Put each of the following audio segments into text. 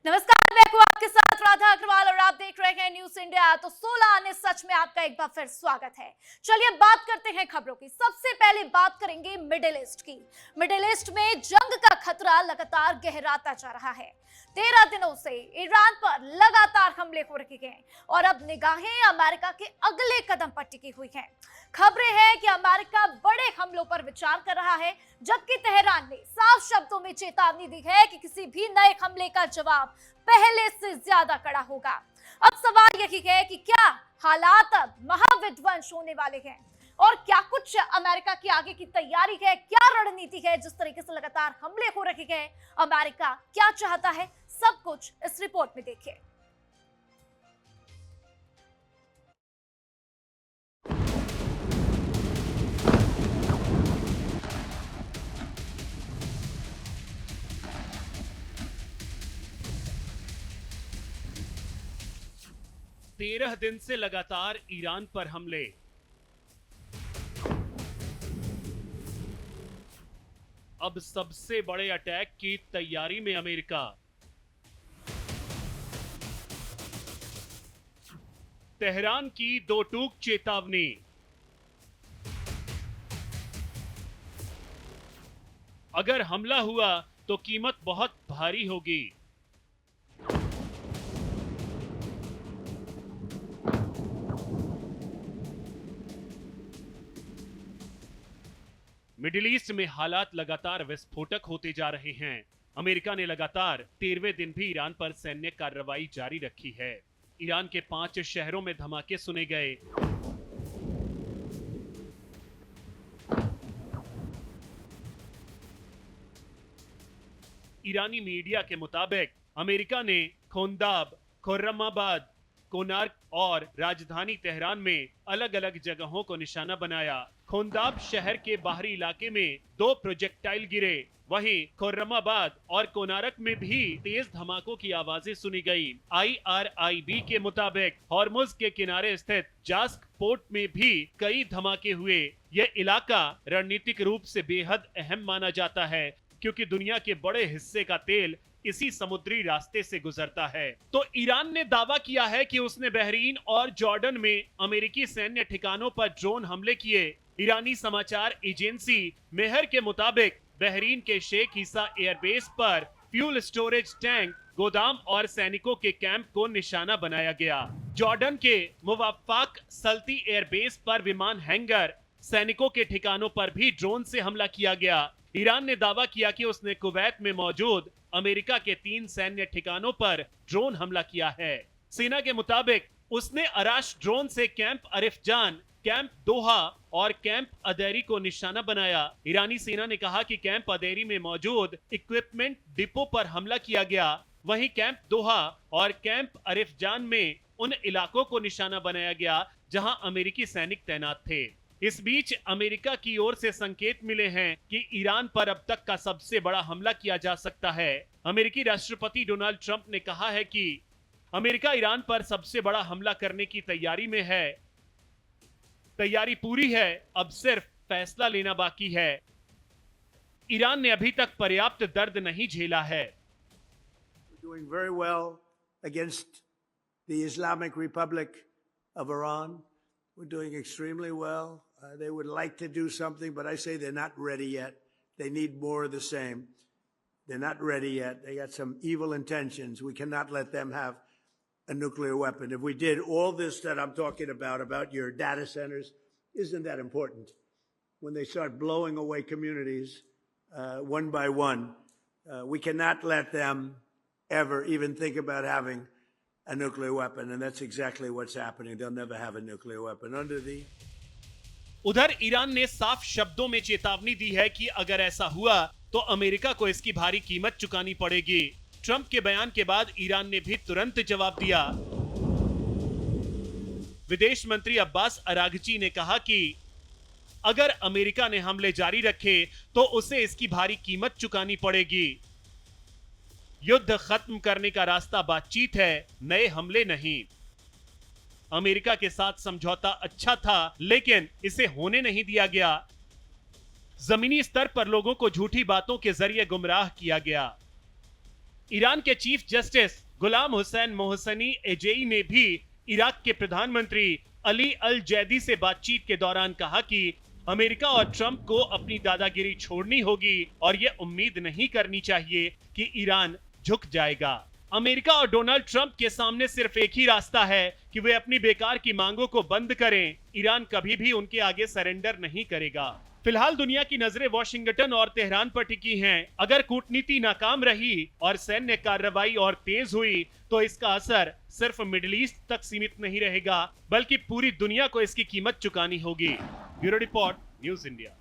नमस्कार, मैं हूं आपके साथ राधा अग्रवाल और आप देख रहे हैं न्यूज इंडिया। तो 16 आने सच में आपका एक बार फिर स्वागत है। चलिए बात करते हैं खबरों की। सबसे पहले बात करेंगे मिडिल ईस्ट की। मिडिल ईस्ट में जंग का खतरा लगातार गहराता जा रहा है। 13 दिनों से ईरान पर लगातार हमले हो रहे हैं और अब निगाहें अमेरिका के अगले कदम पर टिकी हुई हैं। खबरें हैं कि अमेरिका बड़े हमलों पर विचार कर रहा है, जबकि तेहरान ने साफ शब्दों में चेतावनी दी है कि किसी भी नए हमले का जवाब पहले से ज्यादा कड़ा होगा। अब सवाल यही है कि क्या हालात अब महाविध्वंस होने वाले हैं और क्या कुछ अमेरिका की आगे की तैयारी है, क्या रणनीति है। जिस तरीके से लगातार हमले हो रहे हैं, अमेरिका क्या चाहता है, सब कुछ इस रिपोर्ट में देखिए। तेरह दिन से लगातार ईरान पर हमले। अब सबसे बड़े अटैक की तैयारी में अमेरिका। तेहरान की दो टूक चेतावनी। अगर हमला हुआ तो कीमत बहुत भारी होगी। मिडिल ईस्ट में हालात लगातार विस्फोटक होते जा रहे हैं। अमेरिका ने लगातार 13वें दिन भी ईरान पर सैन्य कार्रवाई जारी रखी है। ईरान के 5 शहरों में धमाके सुने गए। ईरानी मीडिया के मुताबिक अमेरिका ने खोंदाब, खुर्रमाबाद, कोनार्क और राजधानी तेहरान में अलग अलग जगहों को निशाना बनाया। खोंदाब शहर के बाहरी इलाके में 2 प्रोजेक्टाइल गिरे। वहीं खुर्रमाबाद और कोनारक में भी तेज धमाकों की आवाजें सुनी गई। IRIB के मुताबिक हॉर्मुज के किनारे स्थित जास्क पोर्ट में भी कई धमाके हुए। यह इलाका रणनीतिक रूप से बेहद अहम माना जाता है, क्योंकि दुनिया के बड़े हिस्से का तेल इसी समुद्री रास्ते से गुजरता है। तो ईरान ने दावा किया है कि उसने बहरीन और जॉर्डन में अमेरिकी सैन्य ठिकानों पर ड्रोन हमले किए। ईरानी समाचार एजेंसी मेहर के मुताबिक बहरीन के शेख ईसा एयरबेस पर फ्यूल स्टोरेज टैंक, गोदाम और सैनिकों के कैंप को निशाना बनाया गया। जॉर्डन के मुवाफ़ाक सल्ती एयरबेस पर विमान हैंगर, सैनिकों के ठिकानों पर भी ड्रोन से हमला किया गया। ईरान ने दावा किया कि उसने कुवैत में मौजूद अमेरिका के 3 सैन्य ठिकानों पर ड्रोन हमला किया है। सेना के मुताबिक उसने अराश ड्रोन से कैंप अरिफजान, कैंप दोहा और कैंप अदेरी को निशाना बनाया। ईरानी सेना ने कहा कि कैंप अदेरी में मौजूद इक्विपमेंट डिपो पर हमला किया गया। वहीं कैंप दोहा और कैंप अरिफजान में उन इलाकों को निशाना बनाया गया जहां अमेरिकी सैनिक तैनात थे। इस बीच अमेरिका की ओर से संकेत मिले हैं कि ईरान पर अब तक का सबसे बड़ा हमला किया जा सकता है। अमेरिकी राष्ट्रपति डोनाल्ड ट्रंप ने कहा है कि अमेरिका ईरान पर सबसे बड़ा हमला करने की तैयारी में है। तैयारी पूरी है, अब सिर्फ फैसला लेना बाकी है। ईरान ने अभी तक पर्याप्त दर्द नहीं झेला है। Doing very well against the Islamic Republic of Iran. We're doing extremely well. They would like to do something, but I say they're not ready yet. They need more of the same. They're not ready yet. They got some evil intentions. We cannot let them have a nuclear weapon. If we did all this that I'm talking about your data centers, isn't that important? When they start blowing away communities one by one, we cannot let them ever even think about having a nuclear weapon, and that's exactly what's happening. They'll never have a nuclear weapon under the. उधर Iran ने साफ शब्दों में चेतावनी दी है कि अगर ऐसा हुआ तो अमेरिका को इसकी भारी कीमत चुकानी पड़ेगी। ट्रंप के बयान के बाद ईरान ने भी तुरंत जवाब दिया। विदेश मंत्री अब्बास अरागची ने कहा कि अगर अमेरिका ने हमले जारी रखे तो उसे इसकी भारी कीमत चुकानी पड़ेगी। युद्ध खत्म करने का रास्ता बातचीत है, नए हमले नहीं। अमेरिका के साथ समझौता अच्छा था, लेकिन इसे होने नहीं दिया गया। जमीनी स्तर पर लोगों को झूठी बातों के जरिए गुमराह किया गया। ईरान के chief justice Ghulam Hussain मोहसनी AJE ने भी इराक के प्रधानमंत्री अली अल जैदी से बातचीत के दौरान कहा कि अमेरिका और ट्रंप को अपनी दादागिरी छोड़नी होगी और ये उम्मीद नहीं करनी चाहिए कि ईरान झुक जाएगा। अमेरिका और डोनाल्ड ट्रंप के सामने सिर्फ एक ही रास्ता है कि वे अपनी बेकार की मांगों को बंद करें। ईरान कभी भी उनके आगे सरेंडर नहीं करेगा। फिलहाल दुनिया की नजरें वॉशिंगटन और तेहरान पर टिकी हैं। अगर कूटनीति नाकाम रही और सैन्य कार्रवाई और तेज हुई तो इसका असर सिर्फ मिडिल ईस्ट तक सीमित नहीं रहेगा, बल्कि पूरी दुनिया को इसकी कीमत चुकानी होगी। Bureau report, news India.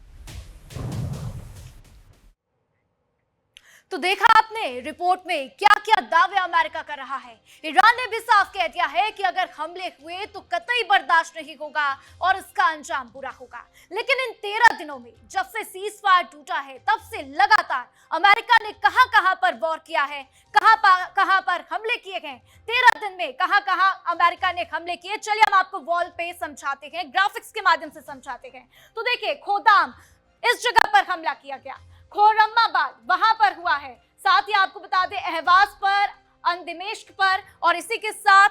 तो देखा आपने रिपोर्ट में क्या क्या दावे अमेरिका कर रहा है। ईरान ने भी साफ कह दिया है कि अगर हमले हुए तो कतई बर्दाश्त नहीं होगा और इसका अंजाम बुरा होगा। लेकिन इन 13 दिनों में जब से सीज फायर टूटा है तब से लगातार अमेरिका ने कहां पर वॉर किया है, कहां पर हमले किए गए। 13 दिन में कहां अमेरिका ने हमले किए, चलिए हम आपको वॉल पे समझाते हैं, ग्राफिक्स के माध्यम से समझाते हैं। तो देखिए, खोदाम इस जगह पर हमला किया गया, खुर्रमाबाद वहां पर हुआ है, साथ ही आपको बता दें अहवाज पर, अंदिमेश्क पर और इसी के साथ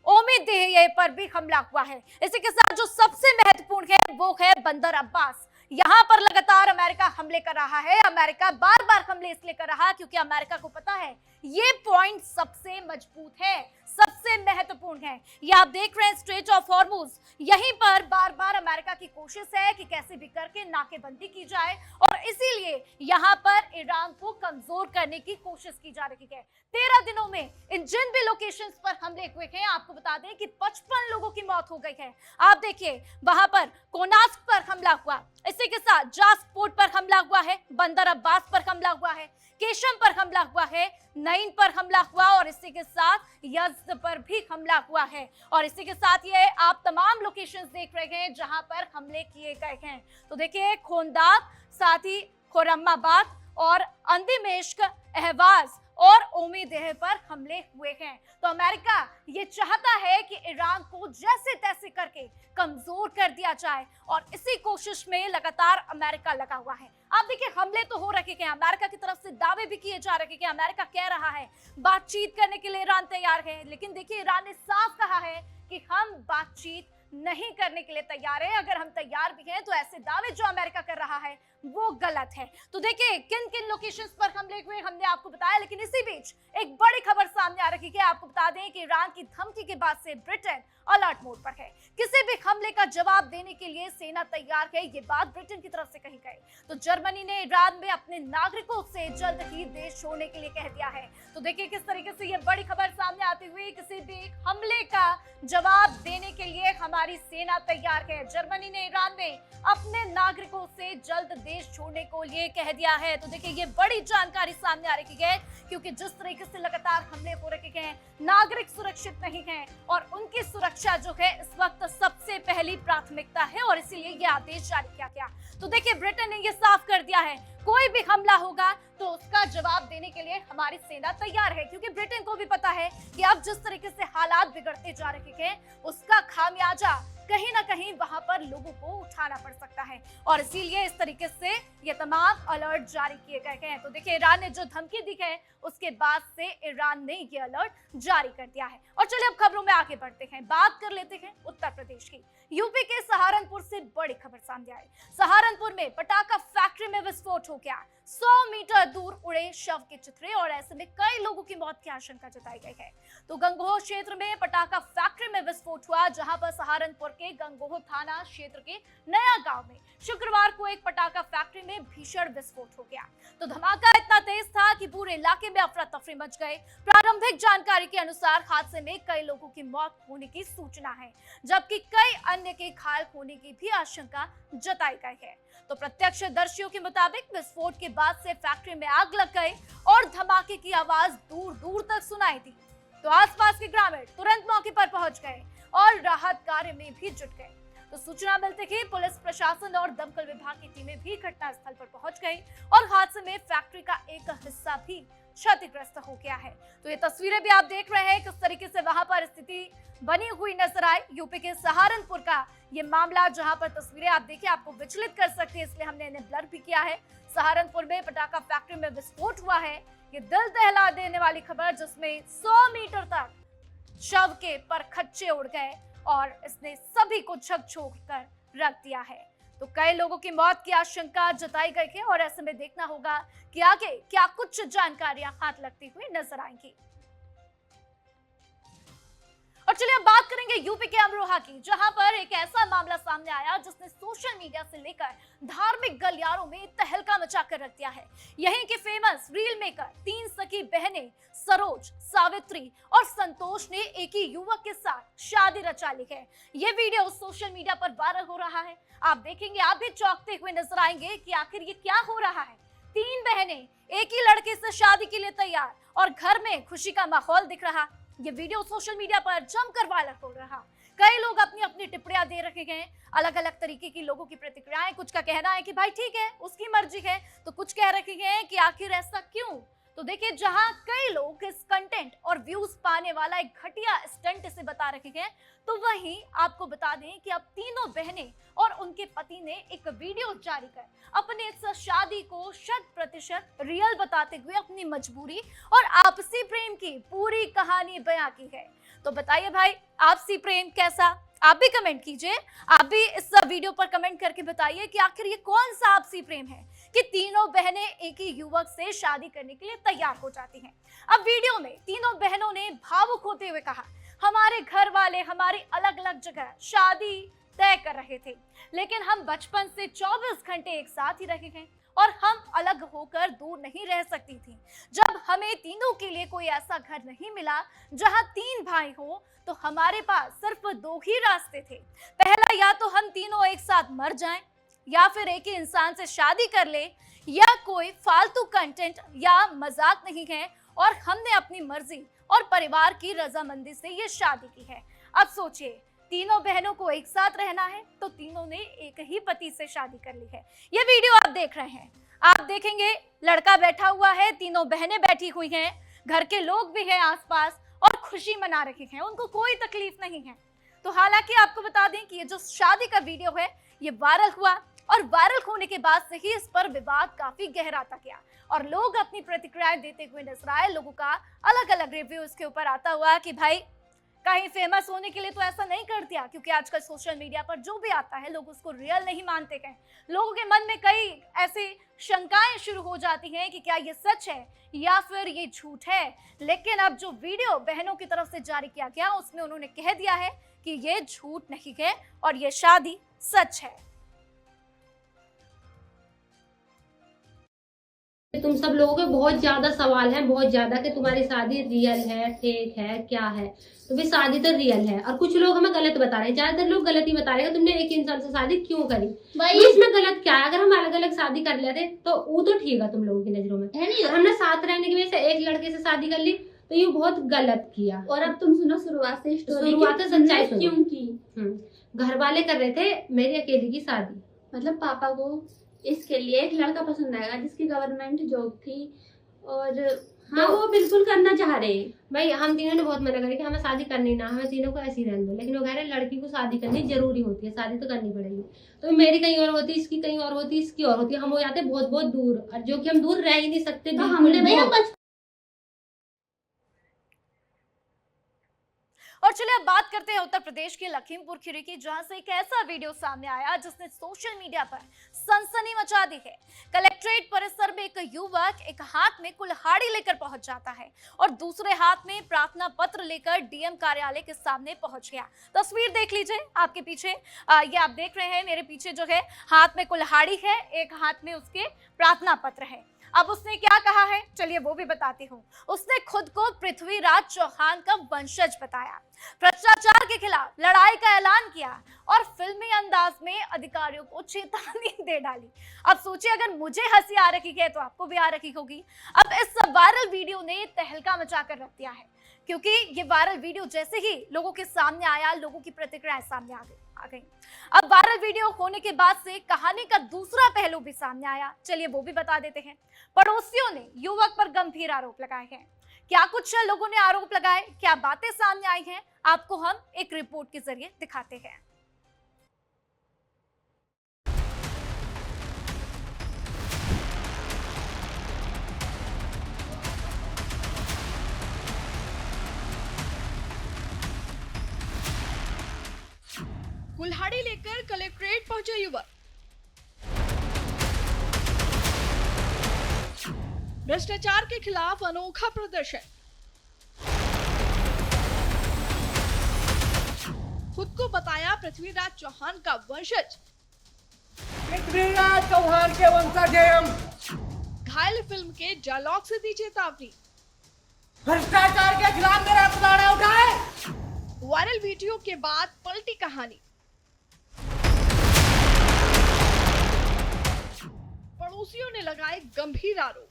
ओमिदेह पर भी हमला हुआ है। इसी के साथ जो सबसे महत्वपूर्ण है वो है बंदर अब्बास। यहां पर लगातार अमेरिका हमले कर रहा है। अमेरिका बार बार हमले इसलिए कर रहा है क्योंकि अमेरिका को पता है ये पॉइंट सबसे मजबूत है, सबसे महत्वपूर्ण है। ये आप देख रहे हैं स्ट्रेट ऑफ हॉर्मुज, यहीं पर बार बार अमेरिका की कोशिश है कि कैसे भी करके नाकेबंदी की जाए और इसीलिए यहां पर ईरान को कमजोर करने की कोशिश की जा रही है। 13 दिनों में इन जिन भी लोकेशंस पर हमले हुए हैं, आपको बता दें कि 55 लोगों की मौत हो गई है। आप देखिए, वहां पर कोनास्क पर हमला हुआ, इसी के साथ जास्क पोर्ट पर हमला हुआ है, बंदर अब्बास पर हमला हुआ है, केशम पर हमला हुआ है, नईन पर हमला हुआ और इसी के साथ यज़्द पर भी हमला हुआ है। और इसी के साथ ये आप तमाम लोकेशंस देख रहे हैं जहां पर हमले किए गए हैं। तो देखिए, खोंदाब, साथ ही खुर्रमाबाद और अंदिमेश्क, अहवाज और ओमिदेह पर हमले हुए हैं। तो अमेरिका ये चाहता है कि ईरान को जैसे तैसे करके कमजोर कर दिया जाए और इसी कोशिश में लगातार अमेरिका लगा हुआ है। आप देखिए, हमले तो हो रखे हैं, अमेरिका की तरफ से दावे भी किए जा रहे हैं। अमेरिका कह रहा है बातचीत करने के लिए ईरान तैयार है, लेकिन देखिए ईरान ने साफ कहा है कि हम बातचीत नहीं करने के लिए तैयार है। अगर हम तैयार भी हैं तो ऐसे दावे जो अमेरिका कर रहा है वो गलत है। तो देखिए, किन किन लोकेशंस पर हमले हुए हमने आपको बताया, लेकिन इसी बीच एक बड़ी खबर सामने आ रही है। आपको बता दें कि ईरान की धमकी के बाद से ब्रिटेन अलर्ट मोड पर है। किसी भी हमले का जवाब देने के लिए सेना तैयार है, ये बात ब्रिटेन की तरफ से कही गई। तो जर्मनी ने ईरान में अपने नागरिकों से जल्द ही देश छोड़ने के लिए कह दिया है। तो देखिए किस तरीके से ये बड़ी खबर सामने आती हुई, किसी भी हमले का जवाब देने के लिए हमारी सेना तैयार है। जर्मनी ने ईरान में अपने नागरिकों से जल्द देश छोड़ने को लिए कह दिया है। तो देखिए, ये बड़ी जानकारी सामने आ रही है क्योंकि जिस तरीके से लगातार हमले हो रहे हैं, नागरिक सुरक्षित नहीं हैं और उनकी सुरक्षा जो है इस वक्त सबसे पहली प्राथमिकता है और इसीलिए ये आदेश जारी किया गया। तो देखिए, ब्रिटेन ने ये साफ कर दिया है कोई भी हमला होगा तो उसका जवाब देने के लिए हमारी सेना तैयार है, क्योंकि ब्रिटेन को भी पता है कि अब जिस तरीके से हालात बिगड़ते जा रहे हैं उसका खामियाजा कहीं ना कहीं वहां पर लोगों को उठाना पड़ सकता है और इसीलिए इस तरीके से ये तमाम अलर्ट जारी किए गए हैं। तो देखिए, ईरान ने जो धमकी दी है उसके बाद से ईरान ने ये अलर्ट जारी कर दिया है। और चलिए अब खबरों में आगे बढ़ते हैं, बात कर लेते हैं उत्तर प्रदेश की। यूपी के सहारनपुर से बड़ी खबर सामने आई। सहारनपुर में पटाखा फैक्ट्री में विस्फोट हो गया, 100 मीटर दूर उड़े शव के चित्रे और ऐसे में कई लोगों की मौत की आशंका जताई गई है। तो गंगोह क्षेत्र में पटाखा फैक्ट्री में विस्फोट हुआ, जहां पर सहारनपुर के गंगोह थाना क्षेत्र के नया गांव में शुक्रवार को एक पटाखा फैक्ट्री में भीषण विस्फोट हो गया। तो धमाका इतना तेज था कि पूरे इलाके में अफरा तफरी मच गई। प्रारंभिक जानकारी के अनुसार हादसे में कई लोगों की मौत होने की सूचना है, जबकि कई अन्य के घायल होने की भी आशंका जताई गई है। तो प्रत्यक्षदर्शियों के मुताबिक विस्फोट के बाद से फैक्ट्री में आग लग गई और धमाके की आवाज दूर दूर तक सुनाई दी। तो आसपास के ग्रामीण तुरंत मौके पर पहुंच गए और राहत कार्य में भी जुट गए। तो सूचना मिलते ही पुलिस प्रशासन और दमकल विभाग की टीमें भी घटनास्थल पर पहुंच गई और हादसे में फैक्ट्री का एक हिस्सा भी क्षतिग्रस्त हो गया है। तो ये तस्वीरें भी आप देख रहे हैं किस तरीके से वहां पर स्थिति बनी हुई नजर आई। यूपी के सहारनपुर का ये मामला, जहां पर तस्वीरें आप देखिए आपको विचलित कर सकती है, इसलिए हमने इन्हें ब्लर भी किया है। सहारनपुर में पटाखा फैक्ट्री में विस्फोट हुआ है, ये दिल दहला देने वाली खबर, जिसमें 100 मीटर तक शव के परखच्चे उड़ गए और इसने सभी को झकझोर कर रख दिया है। तो कई लोगों की मौत की आशंका जताई गई है और ऐसे में देखना होगा कि आगे क्या कुछ जानकारियां हाथ लगती हुई नजर आएंगी। और चलिए अब बात करेंगे यूपी के अमरोहा की, जहां पर एक ऐसा मामला सामने आया जिसने सोशल मीडिया से लेकर धार्मिक गलियारों में तहलका मचा कर रख दिया है। यहीं के फेमस रील मेकर 3 सखी बहनें सरोज, सावित्री और संतोष ने एक ही युवक के साथ शादी रचा ली है। ये वीडियो सोशल मीडिया पर वायरल हो रहा है। आप देखेंगे, आप भी चौंकते हुए नजर आएंगे कि आखिर ये क्या हो रहा है। 3 बहनें एक ही लड़के से शादी के लिए तैयार और घर में खुशी का माहौल दिख रहा। ये वीडियो सोशल मीडिया पर जमकर वायरल हो रहा। कई लोग अपनी अपनी टिप्पणियां दे रखे हैं, अलग अलग तरीके की लोगों की प्रतिक्रियाएं। कुछ का कहना है कि भाई ठीक है, उसकी मर्जी है, तो कुछ कह रखे हैं कि आखिर ऐसा क्यों। तो देखिए, जहां कई लोग इस कंटेंट और व्यूज पाने वाला एक घटिया स्टंट इसे बता रखे हैं, तो वहीं आपको बता दें कि अब तीनों बहनें और उनके पति ने एक वीडियो जारी कर अपने इस शादी को 100% रियल बताते हुए अपनी मजबूरी और आपसी प्रेम की पूरी कहानी बयां की है। तो बताइए भाई, आपसी प्रेम कैसा? आप भी कमेंट कीजिए, आप भी इस वीडियो पर कमेंट करके बताइए कि आखिर ये कौन सा आपसी प्रेम है कि तीनों बहनें एक ही युवक से शादी करने के लिए तैयार हो जाती हैं। अब वीडियो में तीनों बहनों ने भावुक होते हुए कहा, हमारे घर वाले हमारी अलग अलग जगह शादी तय कर रहे थे, लेकिन हम बचपन से 24 घंटे एक साथ ही रहे हैं और हम अलग होकर दूर नहीं रह सकती थी। जब हमें तीनों के लिए कोई ऐसा घर नहीं मिला जहां 3 भाई हो, तो हमारे पास सिर्फ 2 ही रास्ते थे। पहला, या तो हम तीनों एक साथ मर जाएं, या फिर एक ही इंसान से शादी कर ले, या कोई फालतू कंटेंट या मजाक नहीं है और हमने अपनी मर्जी और परिवार की रजामंदी से ये शादी की है। अब सोचिए, तीनों बहनों को एक साथ रहना है तो तीनों ने एक ही पति से शादी कर ली है। ये वीडियो आप देख रहे हैं, आप देखेंगे लड़का बैठा हुआ है, तीनों बहनें बैठी हुई हैं, घर के लोग भी हैं आसपास और खुशी मना रहे हैं, उनको कोई तकलीफ नहीं है। तो हालांकि आपको बता दें कि ये जो शादी का वीडियो है ये वायरल हुआ और वायरल होने के बाद से ही इस पर विवाद काफी गहराता गया और लोग अपनी प्रतिक्रियाएं देते हुए नजर आए। लोगों का अलग अलग रिव्यू इसके ऊपर आता हुआ कि भाई कहीं फेमस होने के लिए तो ऐसा नहीं कर दिया, क्योंकि आजकल सोशल मीडिया पर जो भी आता है लोग उसको रियल नहीं मानते हैं। लोगों के मन में कई ऐसी शंकाएं शुरू हो जाती हैं कि क्या ये सच है या फिर ये झूठ है। लेकिन अब जो वीडियो बहनों की तरफ से जारी किया गया उसमें उन्होंने कह दिया है कि ये झूठ नहीं है और ये शादी सच है। तुम सब लोगों के बहुत ज्यादा सवाल हैं, बहुत ज्यादा, कि तुम्हारी शादी रियल है, फेक है, क्या है। तो भी शादी तो रियल है और कुछ लोग हमें गलत बता रहे हैं, ज्यादातर लोग गलत ही बता रहे हैं। तुमने एक इंसान से शादी क्यों करी भाई, इसमें गलत क्या है? अगर हम अलग अलग शादी कर लेते तो वो तो ठीक है तुम लोगों की नजरों में, है नहीं? हमने साथ रहने की वजह से एक लड़के से शादी कर ली तो ये बहुत गलत किया। और अब तुम सुनो शुरुआत से सच्चाई सुनो। क्यों की? घर वाले कर रहे थे मेरी अकेली की शादी, मतलब पापा को इसके लिए एक लड़का पसंद आएगा जिसकी गवर्नमेंट जॉब थी और हाँ वो बिल्कुल करना चाह रहे हैं। भाई हम तीनों ने बहुत मना करी कि हमें शादी करनी ना, हमें तीनों को ऐसी रहने दो, लेकिन वो कह रहे लड़की को शादी करनी जरूरी होती है, शादी तो करनी पड़ेगी। तो मेरी कहीं और होती, इसकी कहीं और होती, इसकी और होती, हम हो जाते बहुत बहुत दूर, और जो कि हम दूर रह ही नहीं सकते। तो हमने और चलिए अब बात करते हैं उत्तर प्रदेश के लखीमपुर खीरी की, जहां से एक ऐसा वीडियो सामने आया जिसने सोशल मीडिया पर सनसनी मचा दी है। कलेक्ट्रेट परिसर में एक युवक एक हाथ में कुल्हाड़ी लेकर पहुंच जाता है और दूसरे हाथ में प्रार्थना पत्र लेकर डीएम कार्यालय के सामने पहुंच गया। तस्वीर देख लीजिए आपके पीछे, ये आप देख रहे हैं मेरे पीछे जो है हाथ में कुल्हाड़ी है, एक हाथ में उसके प्रार्थना पत्र है। अब उसने क्या कहा है चलिए वो भी बताती हूँ। उसने खुद को पृथ्वीराज चौहान का वंशज बताया, भ्रष्टाचार के खिलाफ लड़ाई का ऐलान किया और फिल्मी अंदाज में अधिकारियों को चेतावनी दे डाली। अब सोचिए, अगर मुझे हंसी आ रही है तो आपको भी आ रही होगी। अब इस वायरल वीडियो ने तहलका मचा कर रख दिया है, क्योंकि ये वायरल वीडियो जैसे ही लोगों के सामने आया, लोगों की प्रतिक्रियाएं सामने आ गई। अब वायरल वीडियो होने के बाद से कहानी का दूसरा पहलू भी सामने आया, चलिए वो भी बता देते हैं। पड़ोसियों ने युवक पर गंभीर आरोप लगाए हैं। क्या कुछ लोगों ने आरोप लगाए, क्या बातें सामने आई हैं, आपको हम एक रिपोर्ट के जरिए दिखाते हैं। कुल्हाड़ी लेकर कलेक्ट्रेट पहुंचा युवक। भ्रष्टाचार के खिलाफ अनोखा प्रदर्शन। खुद को बताया पृथ्वीराज चौहान का वंशज। पृथ्वीराज चौहान के वंशज हैं हम। घायल फिल्म के डायलॉग से दी चेतावनी। भ्रष्टाचार के खिलाफ मेरा पुराना उठाए। वायरल वीडियो के बाद पलटी कहानी। पड़ोसियों ने लगाए गंभीर आरोप।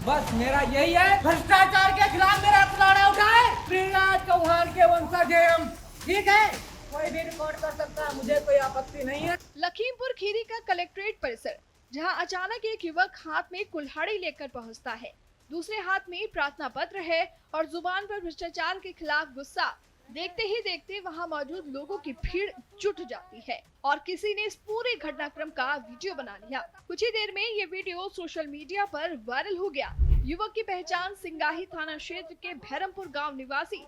बस मेरा यही है, भ्रष्टाचार के खिलाफ मेरा पुराना उठाए। पृथ्वीराज चौहान के वंशज हैं हम। ठीक है, कोई भी रिकॉर्ड कर सकता है, मुझे कोई आपत्ति नहीं है। लखीमपुर खीरी का कलेक्ट्रेट परिसर, जहां अचानक एक युवक हाथ में कुल्हाड़ी लेकर पहुंचता है, दूसरे हाथ में प्रार्थना पत्र है और जुबान पर भ्रष्टाचार के खिलाफ गुस्सा। देखते ही देखते वहां मौजूद लोगों की भीड़ जुट जाती है और किसी ने इस पूरे घटनाक्रम का वीडियो बना लिया। कुछ ही देर में ये वीडियो सोशल मीडिया पर वायरल हो गया। युवक की पहचान सिंगाही थाना क्षेत्र के भैरमपुर गांव निवासी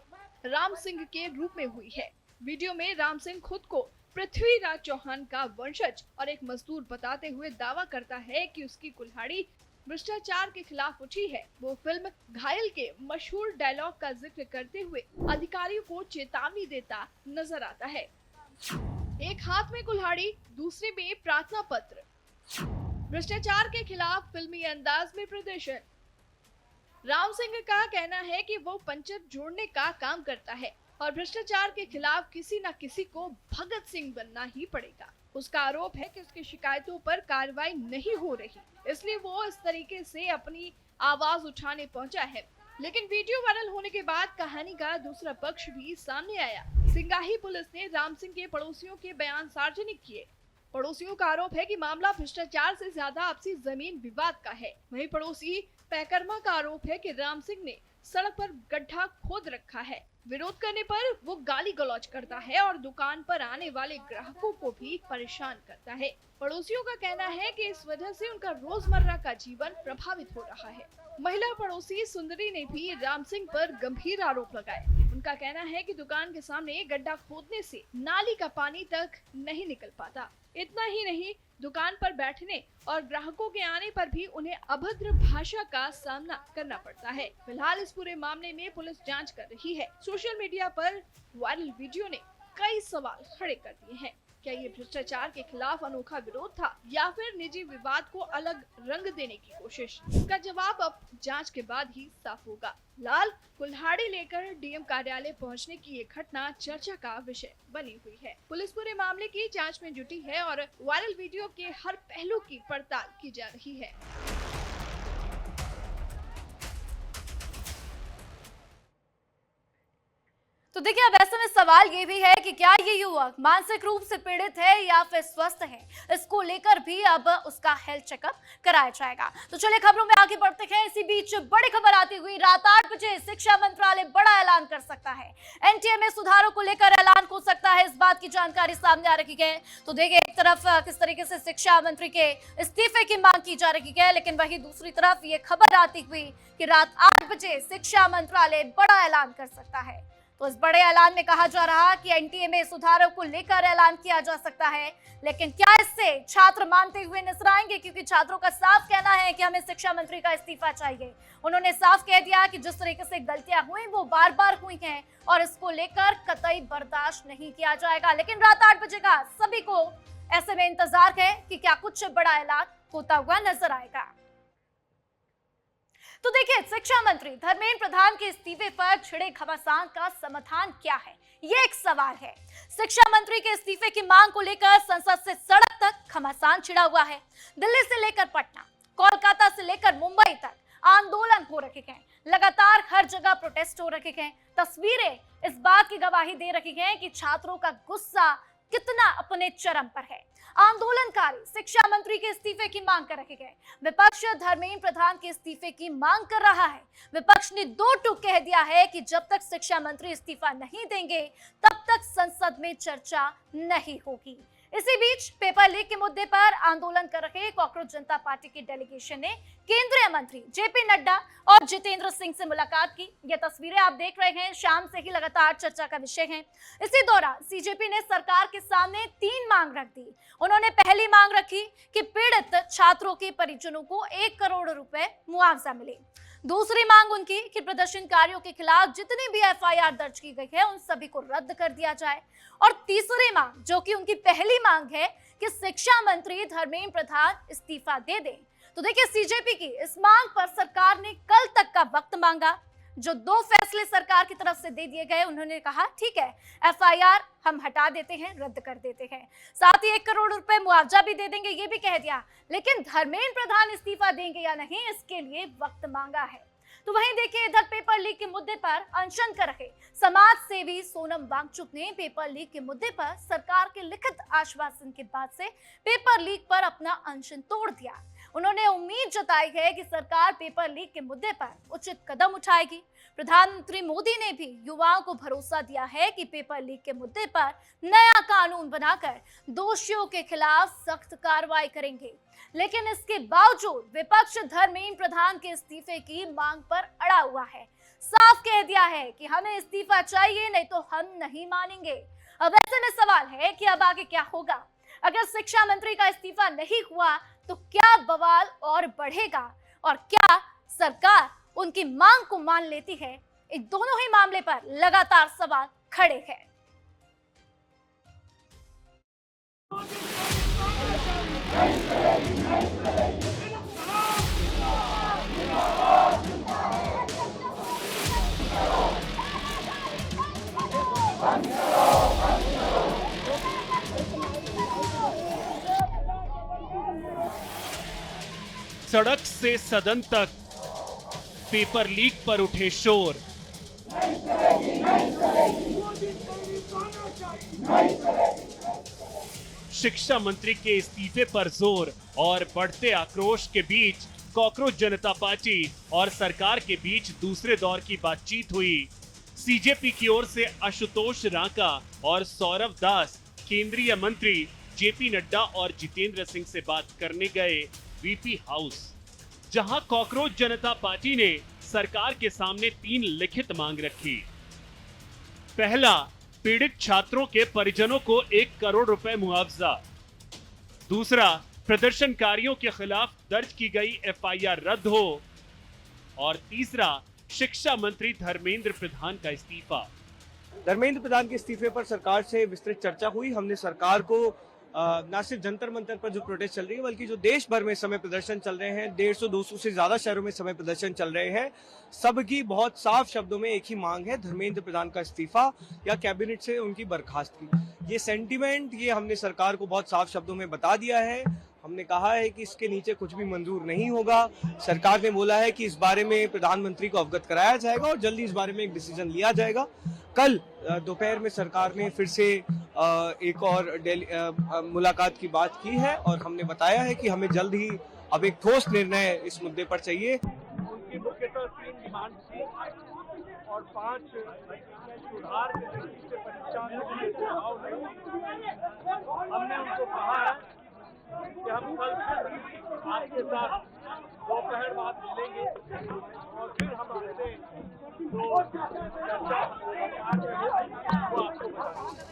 राम सिंह के रूप में हुई है। वीडियो में राम सिंह खुद को पृथ्वीराज चौहान का वंशज और एक मजदूर बताते हुए दावा करता है कि उसकी कुल्हाड़ी भ्रष्टाचार के खिलाफ उठी है। वो फिल्म घायल के मशहूर डायलॉग का जिक्र करते हुए अधिकारियों को चेतावनी देता नजर आता है। एक हाथ में कुल्हाड़ी, दूसरे में प्रार्थना पत्र। भ्रष्टाचार के खिलाफ फिल्मी अंदाज में प्रदर्शन। राम सिंह का कहना है कि वो पंचर जोड़ने का काम करता है और भ्रष्टाचार के खिलाफ किसी न किसी को भगत सिंह बनना ही पड़ेगा। उसका आरोप है कि उसकी शिकायतों पर कार्रवाई नहीं हो रही, इसलिए वो इस तरीके से अपनी आवाज उठाने पहुंचा है। लेकिन वीडियो वायरल होने के बाद कहानी का दूसरा पक्ष भी सामने आया। सिंगाही पुलिस ने राम सिंह के पड़ोसियों के बयान सार्वजनिक किए। पड़ोसियों का आरोप है कि मामला भ्रष्टाचार से ज्यादा आपसी जमीन विवाद का है। वहीं पड़ोसी पैकर्मा का आरोप है कि राम सिंह ने सड़क पर गड्ढा खोद रखा है। विरोध करने पर वो गाली गलौज करता है और दुकान पर आने वाले ग्राहकों को भी परेशान करता है। पड़ोसियों का कहना है कि इस वजह से उनका रोजमर्रा का जीवन प्रभावित हो रहा है। महिला पड़ोसी सुंदरी ने भी राम सिंह पर गंभीर आरोप लगाए। उनका कहना है कि दुकान के सामने गड्ढा खोदने से नाली का पानी तक नहीं निकल पाता। इतना ही नहीं, दुकान पर बैठने और ग्राहकों के आने पर भी उन्हें अभद्र भाषा का सामना करना पड़ता है। फिलहाल इस पूरे मामले में पुलिस जांच कर रही है। सोशल मीडिया पर वायरल वीडियो ने कई सवाल खड़े कर दिए हैं। क्या ये भ्रष्टाचार के खिलाफ अनोखा विरोध था या फिर निजी विवाद को अलग रंग देने की कोशिश? इसका जवाब अब जांच के बाद ही साफ होगा। लाल कुल्हाड़ी लेकर डीएम कार्यालय पहुंचने की ये घटना चर्चा का विषय बनी हुई है। पुलिस पूरे मामले की जांच में जुटी है और वायरल वीडियो के हर पहलू की पड़ताल की जा रही है। तो देखिए, अब ऐसे में सवाल ये भी है कि क्या ये युवक मानसिक रूप से पीड़ित है या फिर स्वस्थ है। इसको लेकर भी अब उसका हेल्थ चेकअप कराया जाएगा। तो चलिए खबरों में आगे बढ़ते हैं। इसी बीच बड़ी खबर आती हुई रात 8 बजे शिक्षा मंत्रालय बड़ा ऐलान कर सकता है। एनटीए में सुधारों को लेकर ऐलान हो सकता है, इस बात की जानकारी सामने आ रही है। तो देखिए, एक तरफ किस तरीके से शिक्षा मंत्री के इस्तीफे की मांग की जा रही है, लेकिन वहीं दूसरी तरफ ये खबर आती हुई कि रात 8 बजे शिक्षा मंत्रालय बड़ा ऐलान कर सकता है। तो इस बड़े ऐलान में कहा जा रहा कि एनटीए में सुधारों को लेकर ऐलान किया जा सकता है, लेकिन क्या इससे छात्र मानते हुए नजर आएंगे? क्योंकि छात्रों का साफ कहना है कि हमें शिक्षा मंत्री का इस्तीफा चाहिए। उन्होंने साफ कह दिया कि जिस तरीके से गलतियां हुई वो बार बार हुई हैं और इसको लेकर कतई बर्दाश्त नहीं किया जाएगा। लेकिन रात 8 बजे का सभी को ऐसे में इंतजार है कि क्या कुछ बड़ा ऐलान होता हुआ नजर आएगा। तो देखिए, शिक्षा मंत्री धर्मेंद्र प्रधान के इस्तीफे पर छिड़े घमासान का समाधान क्या है, ये एक सवाल है। शिक्षा मंत्री के इस्तीफे की मांग को लेकर संसद से सड़क तक घमासान छिड़ा हुआ है। दिल्ली से लेकर पटना, कोलकाता से लेकर मुंबई तक आंदोलन हो रहे हैं। लगातार हर जगह प्रोटेस्ट हो रहे हैं। तस्वीरें इस बात की गवाही दे रही हैं कि छात्रों का गुस्सा कितना अपने चरम पर है। आंदोलनकारी शिक्षा मंत्री के इस्तीफे की मांग कर रहे हैं। विपक्ष धर्मेंद्र प्रधान के इस्तीफे की मांग कर रहा है। विपक्ष ने दो टूक कह दिया है कि जब तक शिक्षा मंत्री इस्तीफा नहीं देंगे तब तक संसद में चर्चा नहीं होगी। इसी बीच पेपर लीक के मुद्दे पर आंदोलन कर रहे कॉकरोच जनता पार्टी की डेलीगेशन ने केंद्रीय मंत्री जेपी नड्डा और जितेंद्र सिंह से मुलाकात की। ये तस्वीरें आप देख रहे हैं, शाम से ही लगातार चर्चा का विषय है। इसी दौरान सीजेपी ने सरकार के सामने 3 मांग रख दी। उन्होंने पहली मांग रखी कि पीड़ित छात्रों के परिजनों को 1 करोड़ रुपए मुआवजा मिले। दूसरी मांग उनकी कि प्रदर्शनकारियों के खिलाफ जितनी भी एफआईआर दर्ज की गई है उन सभी को रद्द कर दिया जाए। और तीसरी मांग, जो कि उनकी पहली मांग है, कि शिक्षा मंत्री धर्मेंद्र प्रधान इस्तीफा दे दें। तो देखिए, सीजेपी की इस मांग पर सरकार ने कल तक का वक्त मांगा। जो 2 फैसले सरकार की तरफ से दे दिए गए, उन्होंने कहा ठीक है, एफआईआर हम हटा देते हैं, रद्द कर देते हैं, साथ ही 1 करोड़ रुपए मुआवजा भी दे देंगे, ये भी कह दिया। लेकिन धर्मेंद्र प्रधान इस्तीफा देंगे या नहीं, इसके लिए वक्त मांगा है। तो वहीं देखिए, इधर पेपर लीक के मुद्दे पर अनशन कर रहे समाज सेवी सोनम वांगचुक ने पेपर लीक के मुद्दे पर सरकार के लिखित आश्वासन के बाद से पेपर लीक पर अपना अनशन तोड़ दिया। उन्होंने उम्मीद जताई है कि सरकार पेपर लीक के मुद्दे पर उचित कदम उठाएगी। प्रधानमंत्री मोदी ने भी युवाओं को भरोसा दिया है कि पेपर लीक के मुद्दे पर नया कानून बनाकर दोषियों के खिलाफ सख्त कार्रवाई करेंगे। लेकिन इसके बावजूद विपक्ष धर्मेंद्र प्रधान के इस्तीफे की मांग पर अड़ा हुआ है। साफ कह दिया है कि हमें इस्तीफा चाहिए, नहीं तो हम नहीं मानेंगे। अब ऐसे में सवाल है कि अब आगे क्या होगा। अगर शिक्षा मंत्री का इस्तीफा नहीं हुआ तो क्या बवाल और बढ़ेगा, और क्या सरकार उनकी मांग को मान लेती है? इन दोनों ही मामले पर लगातार सवाल खड़े हैं। सड़क से सदन तक पेपर लीक पर उठे शोर। शिक्षा मंत्री के इस्तीफे पर जोर और बढ़ते आक्रोश के बीच कॉकरोच जनता पार्टी और सरकार के बीच दूसरे दौर की बातचीत हुई। सीजेपी की ओर से आशुतोष रांका और सौरभ दास केंद्रीय मंत्री जेपी नड्डा और जितेंद्र सिंह से बात करने गए वीपी हाउस, जहां कॉकरोच जनता पार्टी ने सरकार के सामने 3 लिखित मांग रखी। पहला, पीड़ित छात्रों के परिजनों को 1 करोड़ रुपए मुआवजा। दूसरा, प्रदर्शनकारियों के खिलाफ दर्ज की गई एफआईआर रद्द हो। और तीसरा, शिक्षा मंत्री धर्मेंद्र प्रधान का इस्तीफा। धर्मेंद्र प्रधान के इस्तीफे पर सरकार से विस्तृत चर्चा हुई। हमने सरकार को न सिर्फ जंतर मंतर पर जो प्रोटेस्ट चल रही है, बल्कि जो देश भर में समय प्रदर्शन चल रहे हैं, 150-200 से ज्यादा शहरों में समय प्रदर्शन चल रहे हैं, सबकी बहुत साफ शब्दों में एक ही मांग है, धर्मेंद्र प्रधान का इस्तीफा या कैबिनेट से उनकी बर्खास्तगी। ये सेंटीमेंट, ये हमने सरकार को बहुत साफ शब्दों में बता दिया है। हमने कहा है कि इसके नीचे कुछ भी मंजूर नहीं होगा। सरकार ने बोला है कि इस बारे में प्रधानमंत्री को अवगत कराया जाएगा और जल्दी इस बारे में एक डिसीजन लिया जाएगा। कल दोपहर में सरकार ने फिर से एक और मुलाकात की बात की है और हमने बताया है कि हमें जल्द ही अब एक ठोस निर्णय इस मुद्दे पर चाहिए। उनकी मुख्यतः 3 डिमांड थी और 5 सुधार के दृष्टि से परीक्षा हमने उनको कहा है कि हम कल आपके साथ दोपहर बाद मिलेंगे और फिर हम अपने जो चर्चा वो आपको बताएंगे।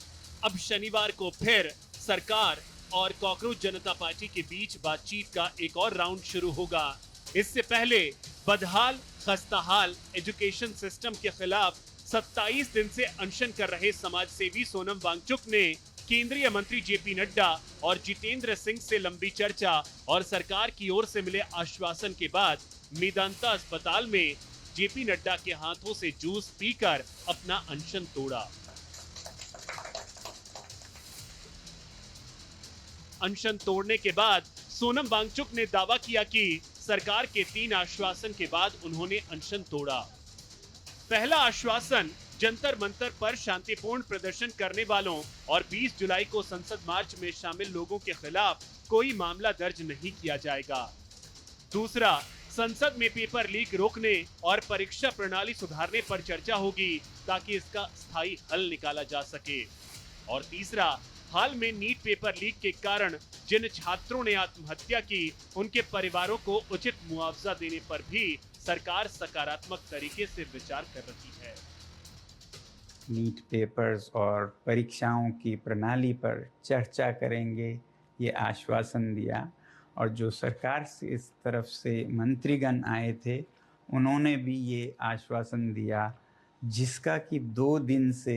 अब शनिवार को फिर सरकार और कॉकरोच जनता पार्टी के बीच बातचीत का एक और राउंड शुरू होगा। इससे पहले बदहाल खस्ताहाल एजुकेशन सिस्टम के खिलाफ 27 दिन से अनशन कर रहे समाज सेवी सोनम वांगचुक ने केंद्रीय मंत्री जेपी नड्डा और जितेंद्र सिंह से लंबी चर्चा और सरकार की ओर से मिले आश्वासन के बाद मेदांता अस्पताल में जेपी नड्डा के हाथों से जूस पीकर अपना अनशन तोड़ा। अनशन तोड़ने के बाद सोनम वांगचुक ने दावा किया कि सरकार के 3 आश्वासन के बाद उन्होंने अनशन तोड़ा। पहला आश्वासन, जंतर मंतर पर शांतिपूर्ण प्रदर्शन करने वालों और 20 जुलाई को संसद मार्च में शामिल लोगों के खिलाफ कोई मामला दर्ज नहीं किया जाएगा। दूसरा, संसद में पेपर लीक रोकने और परीक्षा प्रणाली सुधारने पर चर्चा होगी ताकि इसका स्थायी हल निकाला जा सके। और तीसरा, हाल में नीट पेपर लीक के कारण जिन छात्रों ने आत्महत्या की, उनके परिवारों को उचित मुआवजा देने पर भी सरकार सकारात्मक तरीके से विचार कर रही है। नीट पेपर्स और परीक्षाओं की प्रणाली पर चर्चा करेंगे, ये आश्वासन दिया। और जो सरकार से इस तरफ से मंत्रीगण आए थे, उन्होंने भी ये आश्वासन दिया, जिसका कि 2 दिन से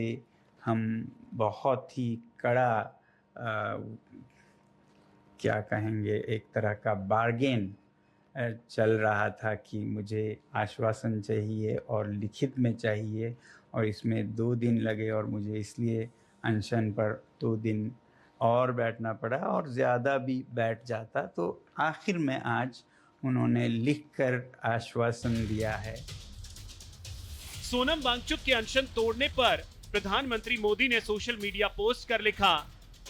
हम बहुत ही कड़ा क्या कहेंगे, एक तरह का बार्गेन चल रहा था कि मुझे आश्वासन चाहिए और लिखित में चाहिए, और इसमें 2 दिन लगे और मुझे इसलिए अनशन पर 2 दिन और बैठना पड़ा, और ज़्यादा भी बैठ जाता तो आखिर में आज उन्होंने लिखकर आश्वासन दिया है। सोनम वांगचुक के अनशन तोड़ने पर प्रधानमंत्री मोदी ने सोशल मीडिया पोस्ट कर लिखा,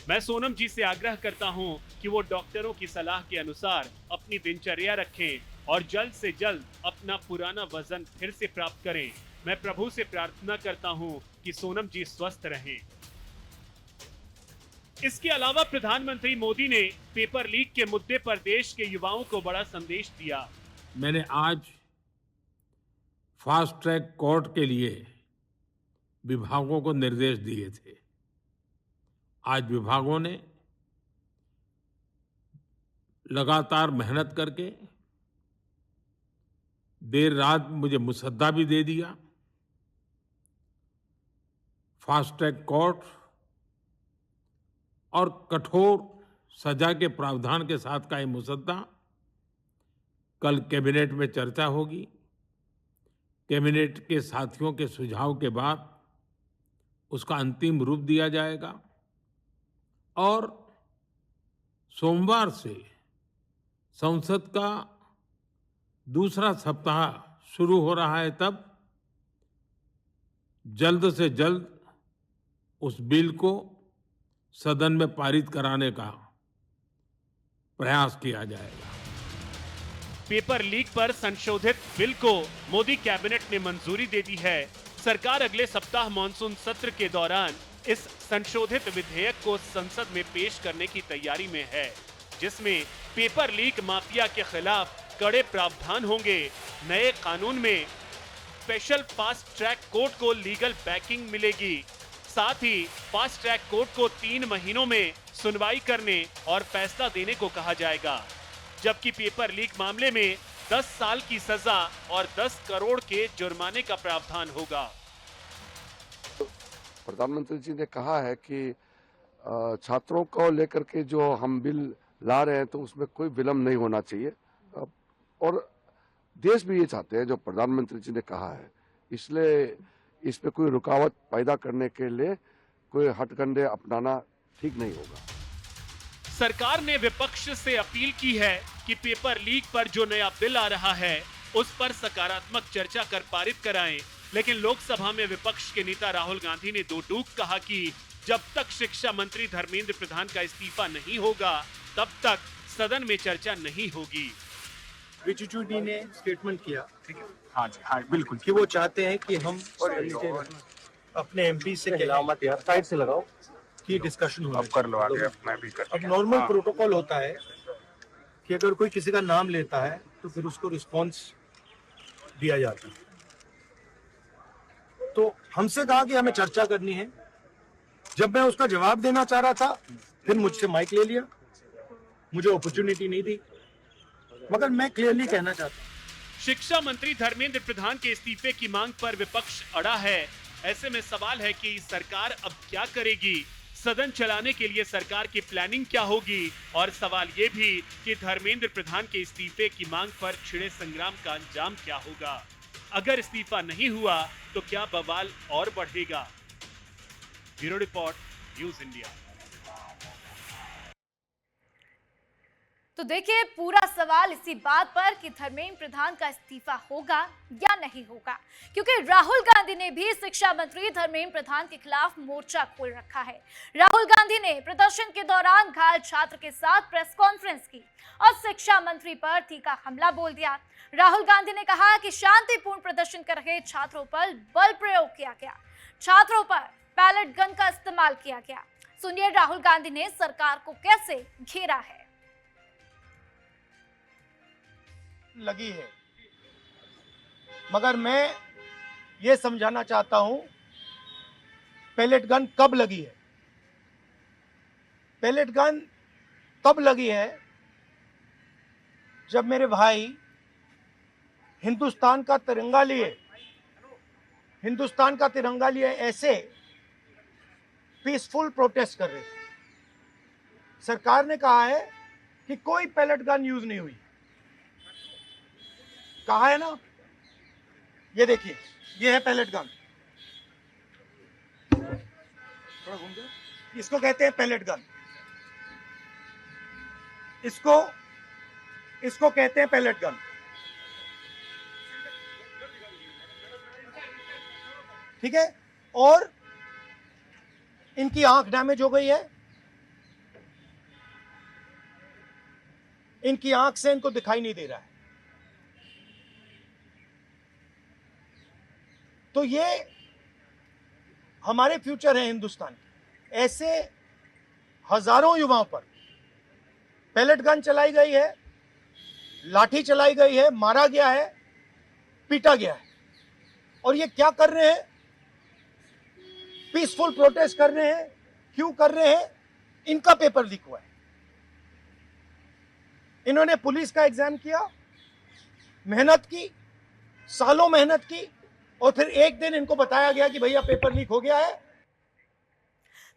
मैं सोनम जी से आग्रह करता हूं कि वो डॉक्टरों की सलाह के अनुसार अपनी दिनचर्या रखें और जल्द से जल्द अपना पुराना वजन फिर से प्राप्त करें। मैं प्रभु से प्रार्थना करता हूं कि सोनम जी स्वस्थ रहें। इसके अलावा प्रधानमंत्री मोदी ने पेपर लीक के मुद्दे पर देश के युवाओं को बड़ा संदेश दिया। मैंने आज फास्ट ट्रैक कोर्ट के लिए विभागों को निर्देश दिए थे। आज विभागों ने लगातार मेहनत करके देर रात मुझे मुसद्दा भी दे दिया। फास्ट ट्रैक कोर्ट और कठोर सजा के प्रावधान के साथ का ये मुसद्दा कल कैबिनेट में चर्चा होगी। कैबिनेट के साथियों के सुझाव के बाद उसका अंतिम रूप दिया जाएगा और सोमवार से संसद का दूसरा सप्ताह शुरू हो रहा है, तब जल्द से जल्द उस बिल को सदन में पारित कराने का प्रयास किया जाएगा। पेपर लीक पर संशोधित बिल को मोदी कैबिनेट ने मंजूरी दे दी है। सरकार अगले सप्ताह मॉनसून सत्र के दौरान इस संशोधित विधेयक को संसद में पेश करने की तैयारी में है, जिसमें पेपर लीक माफिया के खिलाफ कड़े प्रावधान होंगे। नए कानून में स्पेशल फास्ट ट्रैक कोर्ट को लीगल बैकिंग मिलेगी। साथ ही फास्ट ट्रैक कोर्ट को 3 महीनों में सुनवाई करने और फैसला देने को कहा जाएगा, जबकि पेपर लीक मामले में 10 साल की सजा और 10 करोड़ के जुर्माने का प्रावधान होगा। प्रधानमंत्री जी ने कहा है कि छात्रों को लेकर के जो हम बिल ला रहे हैं तो उसमें कोई विलंब नहीं होना चाहिए, और देश भी ये चाहते हैं जो प्रधानमंत्री जी ने कहा है, इसलिए इस पे कोई रुकावट पैदा करने के लिए कोई हथकंडे अपनाना ठीक नहीं होगा। सरकार ने विपक्ष से अपील की है कि पेपर लीक पर जो नया बिल आ रहा है उस पर सकारात्मक चर्चा कर पारित कराएं, लेकिन लोकसभा में विपक्ष के नेता राहुल गांधी ने दो टूक कहा कि जब तक शिक्षा मंत्री धर्मेंद्र प्रधान का इस्तीफा नहीं होगा तब तक सदन में चर्चा नहीं होगी। रिजिजू जी ने स्टेटमेंट किया, हाँ जी, हाँ बिल्कुल, कि वो चाहते हैं कि हम अपने एमपी से साइड से लगाओ कि डिस्कशन हो, कर लो आगे, अपना भी कर। अब नॉर्मल प्रोटोकॉल होता है कि अगर कोई किसी का नाम लेता है तो फिर उसको रिस्पांस दिया जाता है। तो हमसे कहा कि हमें चर्चा करनी है। जब मैं उसका जवाब देना चाह रहा था, फिर मुझसे माइक ले लिया, मुझे अपॉर्चुनिटी नहीं दी। मगर मैं क्लियरली कहना चाहता हूं, शिक्षा मंत्री धर्मेंद्र प्रधान के इस्तीफे की मांग पर विपक्ष अड़ा है। ऐसे में सवाल है कि सरकार अब क्या करेगी, सदन चलाने के लिए सरकार की प्लानिंग क्या होगी, और सवाल ये भी कि धर्मेंद्र प्रधान के इस्तीफे की मांग पर छिड़े संग्राम का अंजाम क्या होगा। अगर इस्तीफा नहीं हुआ तो क्या बवाल और बढ़ेगा। Bureau report, news India. तो देखिए, पूरा सवाल इसी बात पर कि धर्मेंद्र प्रधान का इस्तीफा होगा या नहीं होगा, क्योंकि राहुल गांधी ने भी शिक्षा मंत्री धर्मेंद्र प्रधान के खिलाफ मोर्चा खोल रखा है। राहुल गांधी ने प्रदर्शन के दौरान घायल छात्र के साथ प्रेस कॉन्फ्रेंस की और शिक्षा मंत्री पर तीखा हमला बोल दिया। राहुल गांधी ने कहा कि शांतिपूर्ण प्रदर्शन कर रहे छात्रों पर बल प्रयोग किया गया, छात्रों पर पैलेट गन का इस्तेमाल किया गया। सुनिए राहुल गांधी ने सरकार को कैसे घेरा है। लगी है, मगर मैं ये समझाना चाहता हूं पैलेट गन कब लगी है। पैलेट गन तब लगी है जब मेरे भाई हिंदुस्तान का तिरंगा लिए ऐसे पीसफुल प्रोटेस्ट कर रहे थे। सरकार ने कहा है कि कोई पैलेट गन यूज नहीं हुई, कहा है ना। ये देखिए, ये है पैलेट गन, थोड़ा घूम जाओ। इसको कहते हैं पैलेट गन, इसको कहते हैं पैलेट गन। ठीक है, और इनकी आंख डैमेज हो गई है, इनकी आंख से इनको दिखाई नहीं दे रहा है। तो ये हमारे फ्यूचर है हिंदुस्तान के। ऐसे हजारों युवाओं पर पैलेट गन चलाई गई है, लाठी चलाई गई है, मारा गया है, पीटा गया है। और ये क्या कर रहे हैं? पीसफुल प्रोटेस्ट कर रहे हैं। क्यों कर रहे हैं? इनका पेपर लीक हुआ है। इन्होंने पुलिस का एग्जाम किया, मेहनत की, सालों मेहनत की, और फिर एक दिन इनको बताया गया कि भैया पेपर लीक हो गया है।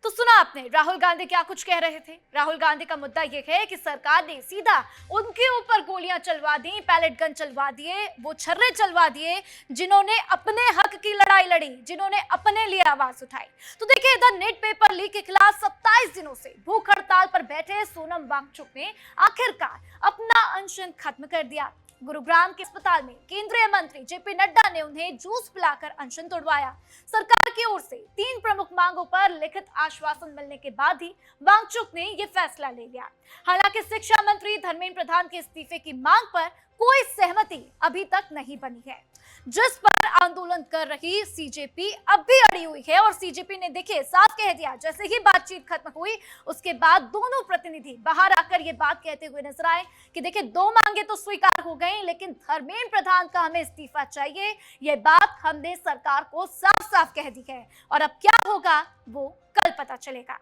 तो सुना आपने राहुल गांधी क्या कुछ कह रहे थे। राहुल गांधी का मुद्दा यह है कि सरकार ने सीधा उनके ऊपर गोलियां चलवा दी, पैलेट गन चलवा दिए, वो छर्रे चलवा दिए जिन्होंने अपने हक की लड़ाई लड़ी, जिन्होंने अपने लिए आवाज उठाई। तो देखिए, इधर नेट पेपर लीक के खिलाफ 27 दिनों से भूख हड़ताल पर बैठे सोनम वांगचुक ने आखिरकार अपना अनशन खत्म कर दिया। गुरुग्राम के अस्पताल में केंद्रीय मंत्री जेपी नड्डा ने उन्हें जूस पिलाकर अनशन तोड़वाया। सरकार की ओर से 3 प्रमुख मांगों पर लिखित आश्वासन मिलने के बाद ही वांगचुक ने यह फैसला ले लिया। हालांकि शिक्षा मंत्री धर्मेंद्र प्रधान के इस्तीफे की मांग पर कोई सहमति अभी तक नहीं बनी है, जिस पर आंदोलन कर रही सीजेपी अब भी अड़ी हुई है। और सीजेपी ने देखिए साफ कह दिया, जैसे ही बातचीत खत्म हुई उसके बाद दोनों प्रतिनिधि बाहर आकर ये बात कहते हुए नजर आए कि देखिए 2 मांगे तो स्वीकार हो गई, लेकिन धर्मेंद्र प्रधान का हमें इस्तीफा चाहिए। ये बात हमने सरकार को साफ साफ कह दी है, और अब क्या होगा वो कल पता चलेगा।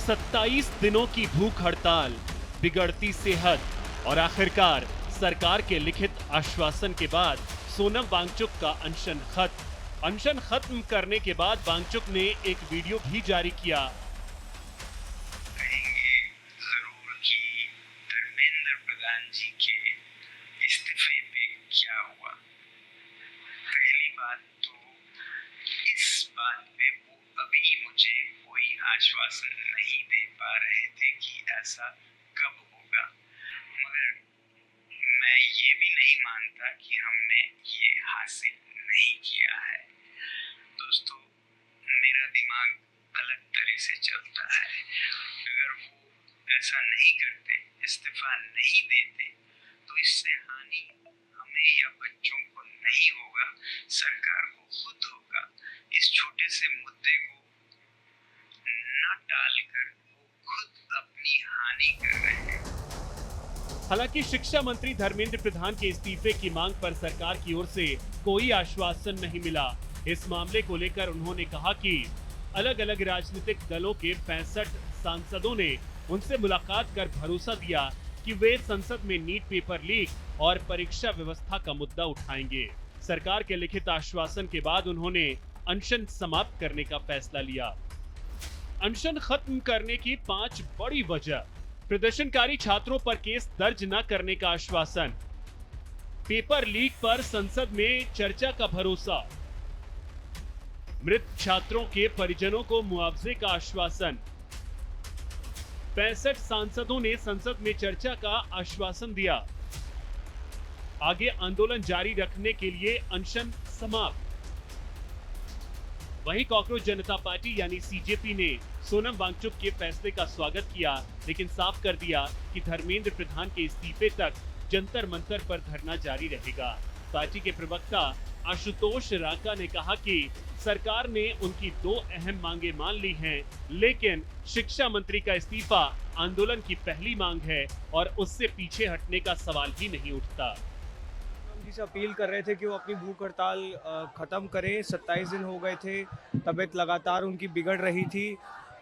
सत्ताईस दिनों की भूख हड़ताल, बिगड़ती सेहत और आखिरकार सरकार के लिखित आश्वासन के बाद सोनम वांगचुक का अनशन खत्म करने के बाद वांगचुक ने एक वीडियो भी जारी किया। कहेंगे जरूर कि धर्मेंद्र प्रधान जी के इस्तीफे पे क्या हुआ। पहली बात तो इस बात पे वो अभी मुझे कोई आश्वासन नहीं दे पा रहे थे कि ऐसा कब होगा, मगर मैं ये भी नहीं मानता कि हमने ये हासिल नहीं किया है। दोस्तों, मेरा दिमाग अलग तरह से चलता है। अगर वो ऐसा नहीं करते, इस्तीफा नहीं देते, तो इससे हानि हमें या बच्चों को नहीं होगा, सरकार को खुद होगा। इस छोटे से मुद्दे को न टालकर वो खुद अपनी हानि कर रहे हैं। हालांकि शिक्षा मंत्री धर्मेंद्र प्रधान के इस्तीफे की मांग पर सरकार की ओर से कोई आश्वासन नहीं मिला। इस मामले को लेकर उन्होंने कहा कि अलग अलग राजनीतिक दलों के 65 सांसदों ने उनसे मुलाकात कर भरोसा दिया कि वे संसद में नीट पेपर लीक और परीक्षा व्यवस्था का मुद्दा उठाएंगे। सरकार के लिखित आश्वासन के बाद उन्होंने अनशन समाप्त करने का फैसला लिया। अनशन खत्म करने की 5 बड़ी वजह: प्रदर्शनकारी छात्रों पर केस दर्ज न करने का आश्वासन, पेपर लीक पर संसद में चर्चा का भरोसा, मृत छात्रों के परिजनों को मुआवजे का आश्वासन। 65 सांसदों ने संसद में चर्चा का आश्वासन दिया। आगे आंदोलन जारी रखने के लिए अनशन समाप्त। वहीं कॉकरोच जनता पार्टी यानी सीजेपी ने सोनम वांगचुक के फैसले का स्वागत किया, लेकिन साफ कर दिया कि धर्मेंद्र प्रधान के इस्तीफे तक जंतर मंतर पर धरना जारी रहेगा। पार्टी के प्रवक्ता आशुतोष राका ने कहा कि सरकार ने उनकी 2 अहम मांगे मान ली हैं, लेकिन शिक्षा मंत्री का इस्तीफा आंदोलन की पहली मांग है और उससे पीछे हटने का सवाल ही नहीं उठता। जी से अपील कर रहे थे कि वो अपनी भूख हड़ताल ख़त्म करें। 27 दिन हो गए थे, तबीयत लगातार उनकी बिगड़ रही थी।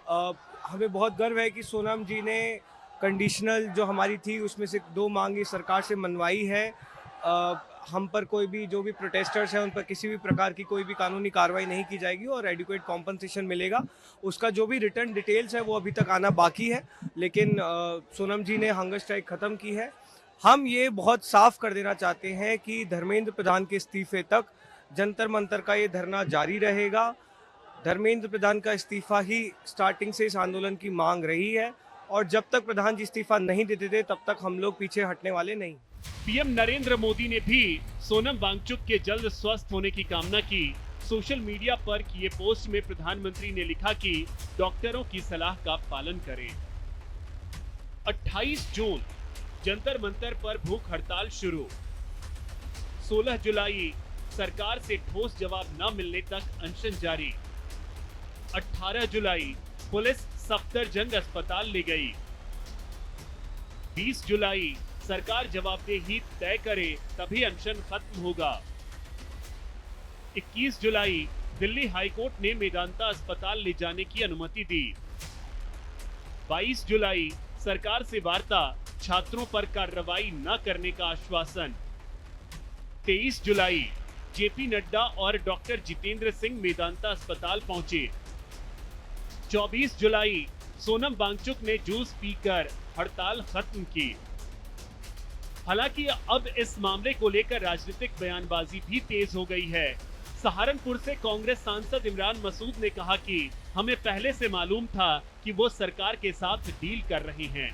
हमें बहुत गर्व है कि सोनम जी ने कंडीशनल जो हमारी थी उसमें से 2 मांगी सरकार से मनवाई है। हम पर कोई भी जो भी प्रोटेस्टर्स हैं उन पर किसी भी प्रकार की कोई भी कानूनी कार्रवाई नहीं की जाएगी और एडिक्वेट कॉम्पनसेशन मिलेगा। उसका जो भी रिटर्न डिटेल्स है वो अभी तक आना बाकी है, लेकिन सोनम जी ने हंगर स्ट्राइक ख़त्म की है। हम ये बहुत साफ कर देना चाहते हैं कि धर्मेंद्र प्रधान के इस्तीफे तक जंतर मंतर का ये धरना जारी रहेगा। धर्मेंद्र प्रधान का इस्तीफा ही स्टार्टिंग से इस आंदोलन की मांग रही है और जब तक प्रधान जी इस्तीफा नहीं देते थे तब तक हम लोग पीछे हटने वाले नहीं। पीएम नरेंद्र मोदी ने भी सोनम वांगचुक के जल्द स्वस्थ होने की कामना की। सोशल मीडिया पर किए पोस्ट में प्रधानमंत्री ने लिखा कि डॉक्टरों की सलाह का पालन करें। 28 जून जंतर मंतर पर भूख हड़ताल शुरू। 16 जुलाई सरकार से ठोस जवाब न मिलने तक अनशन जारी। 18 जुलाई पुलिस सफदरजंग अस्पताल ले गई। 20 जुलाई सरकार जवाबदेही तय करे तभी अनशन खत्म होगा। 21 जुलाई दिल्ली हाईकोर्ट ने मेदांता अस्पताल ले जाने की अनुमति दी। 22 जुलाई सरकार से वार्ता, छात्रों पर कार्रवाई न करने का आश्वासन। 23 जुलाई जेपी नड्डा और डॉक्टर जितेंद्र सिंह मेदांता अस्पताल पहुंचे। 24 जुलाई सोनम वांगचुक ने जूस पीकर हड़ताल खत्म की। हालांकि अब इस मामले को लेकर राजनीतिक बयानबाजी भी तेज हो गई है। सहारनपुर से कांग्रेस सांसद इमरान मसूद ने कहा कि हमें पहले से मालूम था कि वो सरकार के साथ डील कर रहे हैं।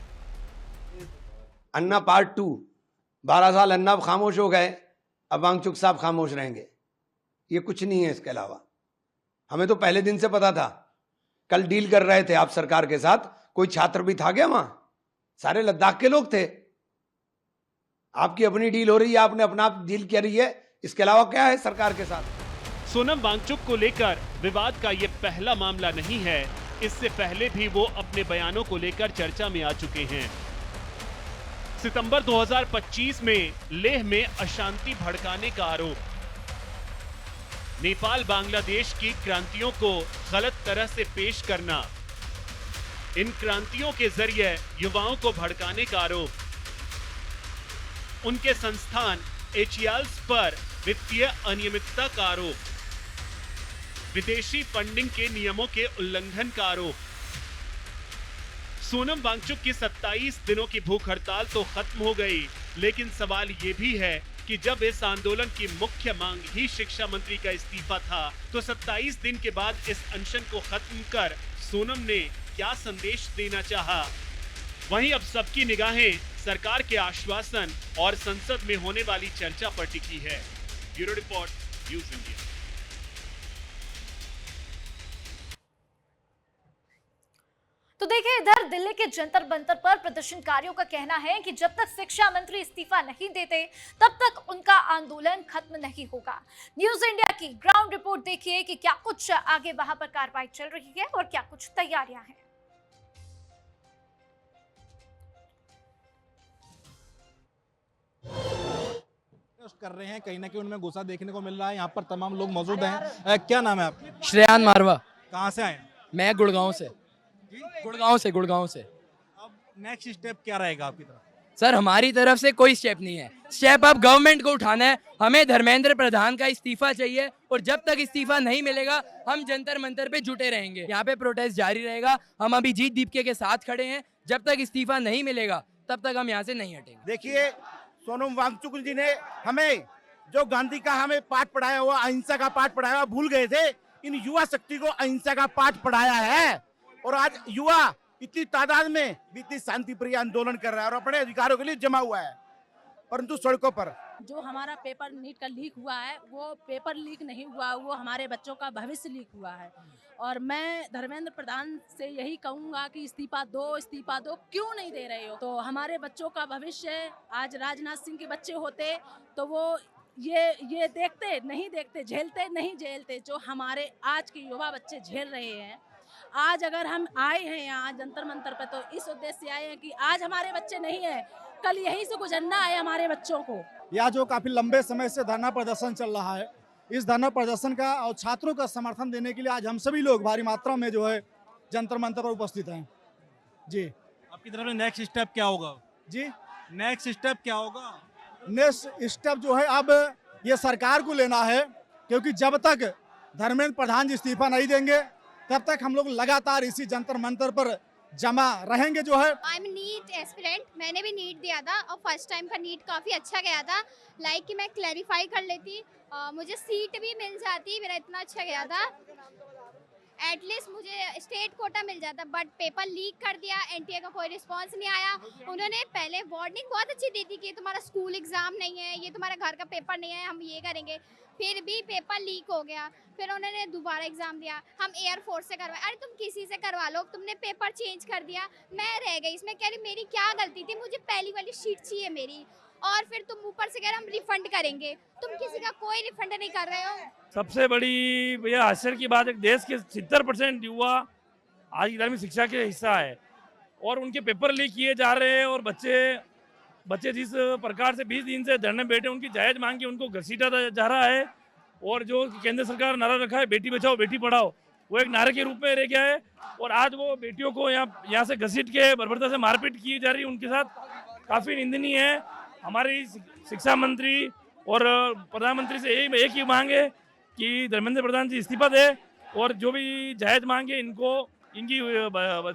अन्ना पार्ट 2, 12 साल अन्ना खामोश हो गए, अब वांगचुक साहब खामोश रहेंगे। ये कुछ नहीं है इसके अलावा। हमें तो पहले दिन से पता था। कल डील कर रहे थे आप सरकार के साथ, कोई छात्र भी था क्या वहां? सारे लद्दाख के लोग थे। आपकी अपनी डील हो रही है, आपने अपना डील करी है, इसके अलावा क्या है सरकार के साथ? सोनम वांगचुक को लेकर विवाद का ये पहला मामला नहीं है। इससे पहले भी वो अपने बयानों को लेकर चर्चा में आ चुके हैं। सितंबर 2025 में लेह में अशांति भड़काने का आरोप। नेपाल बांग्लादेश की क्रांतियों को गलत तरह से पेश करना। इन क्रांतियों के जरिए युवाओं को भड़काने का आरोप। उनके संस्थान एचियाल्स पर वित्तीय अनियमितता का आरोप। विदेशी फंडिंग के नियमों के उल्लंघन का आरोप। सोनम वांगचुक की 27 दिनों की भूख हड़ताल तो खत्म हो गई, लेकिन सवाल ये भी है कि जब इस आंदोलन की मुख्य मांग ही शिक्षा मंत्री का इस्तीफा था, तो 27 दिन के बाद इस अनशन को खत्म कर सोनम ने क्या संदेश देना चाहा? वहीं अब सबकी निगाहें सरकार के आश्वासन और संसद में होने वाली चर्चा पर टिकी है। Bureau report, news India. तो देखिए, इधर दिल्ली के जंतर मंतर पर प्रदर्शनकारियों का कहना है कि जब तक शिक्षा मंत्री इस्तीफा नहीं देते तब तक उनका आंदोलन खत्म नहीं होगा। न्यूज़ इंडिया की ग्राउंड रिपोर्ट देखिए कि क्या कुछ आगे वहां पर कार्रवाई चल रही है और क्या कुछ तैयारियां हैं। कर रहे हैं, कहीं ना कहीं उनमें गुस्सा देखने को मिल रहा है। यहाँ पर तमाम लोग मौजूद हैं। क्या नाम है आपका? श्रेयान मारवा। कहाँ से आए? मैं गुड़गांव से। गुड़गांव से। अब नेक्स्ट स्टेप क्या रहेगा आपकी तरफ? सर, हमारी तरफ से कोई स्टेप नहीं है। स्टेप अब गवर्नमेंट को उठाना है। हमें धर्मेंद्र प्रधान का इस्तीफा चाहिए और जब तक इस्तीफा नहीं मिलेगा हम जंतर मंतर पे जुटे रहेंगे। यहाँ पे प्रोटेस्ट जारी रहेगा। हम अभी जीत दीपके के साथ खड़े हैं। जब तक इस्तीफा नहीं मिलेगा तब तक हम यहाँ से नहीं हटेंगे। देखिए, सोनम वांगचुक जी ने हमें जो गांधी का हमें पाठ पढ़ाया हुआ, अहिंसा का पाठ पढ़ाया हुआ, भूल गए थे। इन युवा शक्ति को अहिंसा का पाठ पढ़ाया है और आज युवा इतनी तादाद में इतनी शांति प्रिय आंदोलन कर रहा है और अपने अधिकारों के लिए जमा हुआ है, परंतु सड़कों पर जो हमारा पेपर नीट का लीक हुआ है वो पेपर लीक नहीं हुआ, वो हमारे बच्चों का भविष्य लीक हुआ है। और मैं धर्मेंद्र प्रधान से यही कहूँगा कि इस्तीफा दो, क्यों नहीं दे रहे हो? तो हमारे बच्चों का भविष्य, आज राजनाथ सिंह के बच्चे होते तो वो ये देखते नहीं देखते, झेलते नहीं झेलते जो हमारे आज के युवा बच्चे झेल रहे हैं। आज अगर हम आए हैं यहाँ जंतर मंतर पे तो इस उद्देश्य से आए हैं कि आज हमारे बच्चे नहीं है, कल यहीं से गुजरना है हमारे बच्चों को। यह जो काफी लंबे समय से धरना प्रदर्शन चल रहा है, इस धरना प्रदर्शन का और छात्रों का समर्थन देने के लिए आज हम सभी लोग भारी मात्रा में जो है जंतर मंतर पर उपस्थित हैं। जी, आपकी तरफ से नेक्स्ट स्टेप क्या होगा? जी, नेक्स्ट स्टेप क्या होगा? नेक्स्ट स्टेप जो है अब ये सरकार को लेना है, क्योंकि जब तक धर्मेंद्र प्रधान जी इस्तीफा नहीं देंगे तब तक हम लोग लगातार इसी जंतर मंतर पर जमा रहेंगे जो है। आई एम नीट एस्पिरेंट, मैंने भी नीट दिया था और फर्स्ट टाइम का नीट काफ़ी अच्छा गया था। लाइक कि मैं क्लैरिफाई कर लेती, मुझे सीट भी मिल जाती, मेरा इतना अच्छा गया था, एटलीस्ट मुझे स्टेट कोटा मिल जाता। बट पेपर लीक कर दिया, एनटीए का कोई रिस्पांस नहीं आया। उन्होंने पहले वार्निंग बहुत अच्छी दी थी कि तुम्हारा स्कूल एग्जाम नहीं है, ये तुम्हारा घर का पेपर नहीं है, हम ये करेंगे। फिर भी पेपर लीक हो गया, फिर उन्होंने दोबारा एग्जाम दिया, हम एयरफोर्स से करवाए। अरे तुम किसी से करवा लो, तुमने पेपर चेंज कर दिया, मैं रह गई इसमें। कह रही मेरी क्या गलती थी, मुझे पहली वाली शीट चाहिए मेरी, और फिर तुम ऊपर से कह रहे हम रिफंड करेंगे। तुम किसी का कोई रिफंड नहीं कर रहे हो। सबसे बड़ी भैया आश्चर्य की बात है, देश के 70% युवा आज की धार्मिक शिक्षा के हिस्सा है और उनके पेपर लीक किए जा रहे हैं और बच्चे जिस प्रकार से 20 दिन से धरने बैठे, उनकी जायज मांग के उनको घसीटा जा रहा है। और जो केंद्र सरकार नारा रखा है बेटी बचाओ बेटी पढ़ाओ, वो एक नारे के रूप में रह गया है और आज वो बेटियों को यहाँ से घसीट के बर्बरता से मारपीट की जा रही है, उनके साथ काफ़ी निंदनीय है। हमारी शिक्षा मंत्री और प्रधानमंत्री से एक ही मांग है कि धर्मेंद्र प्रधान जी इस्तीफा दे और जो भी जायज मांग है इनकी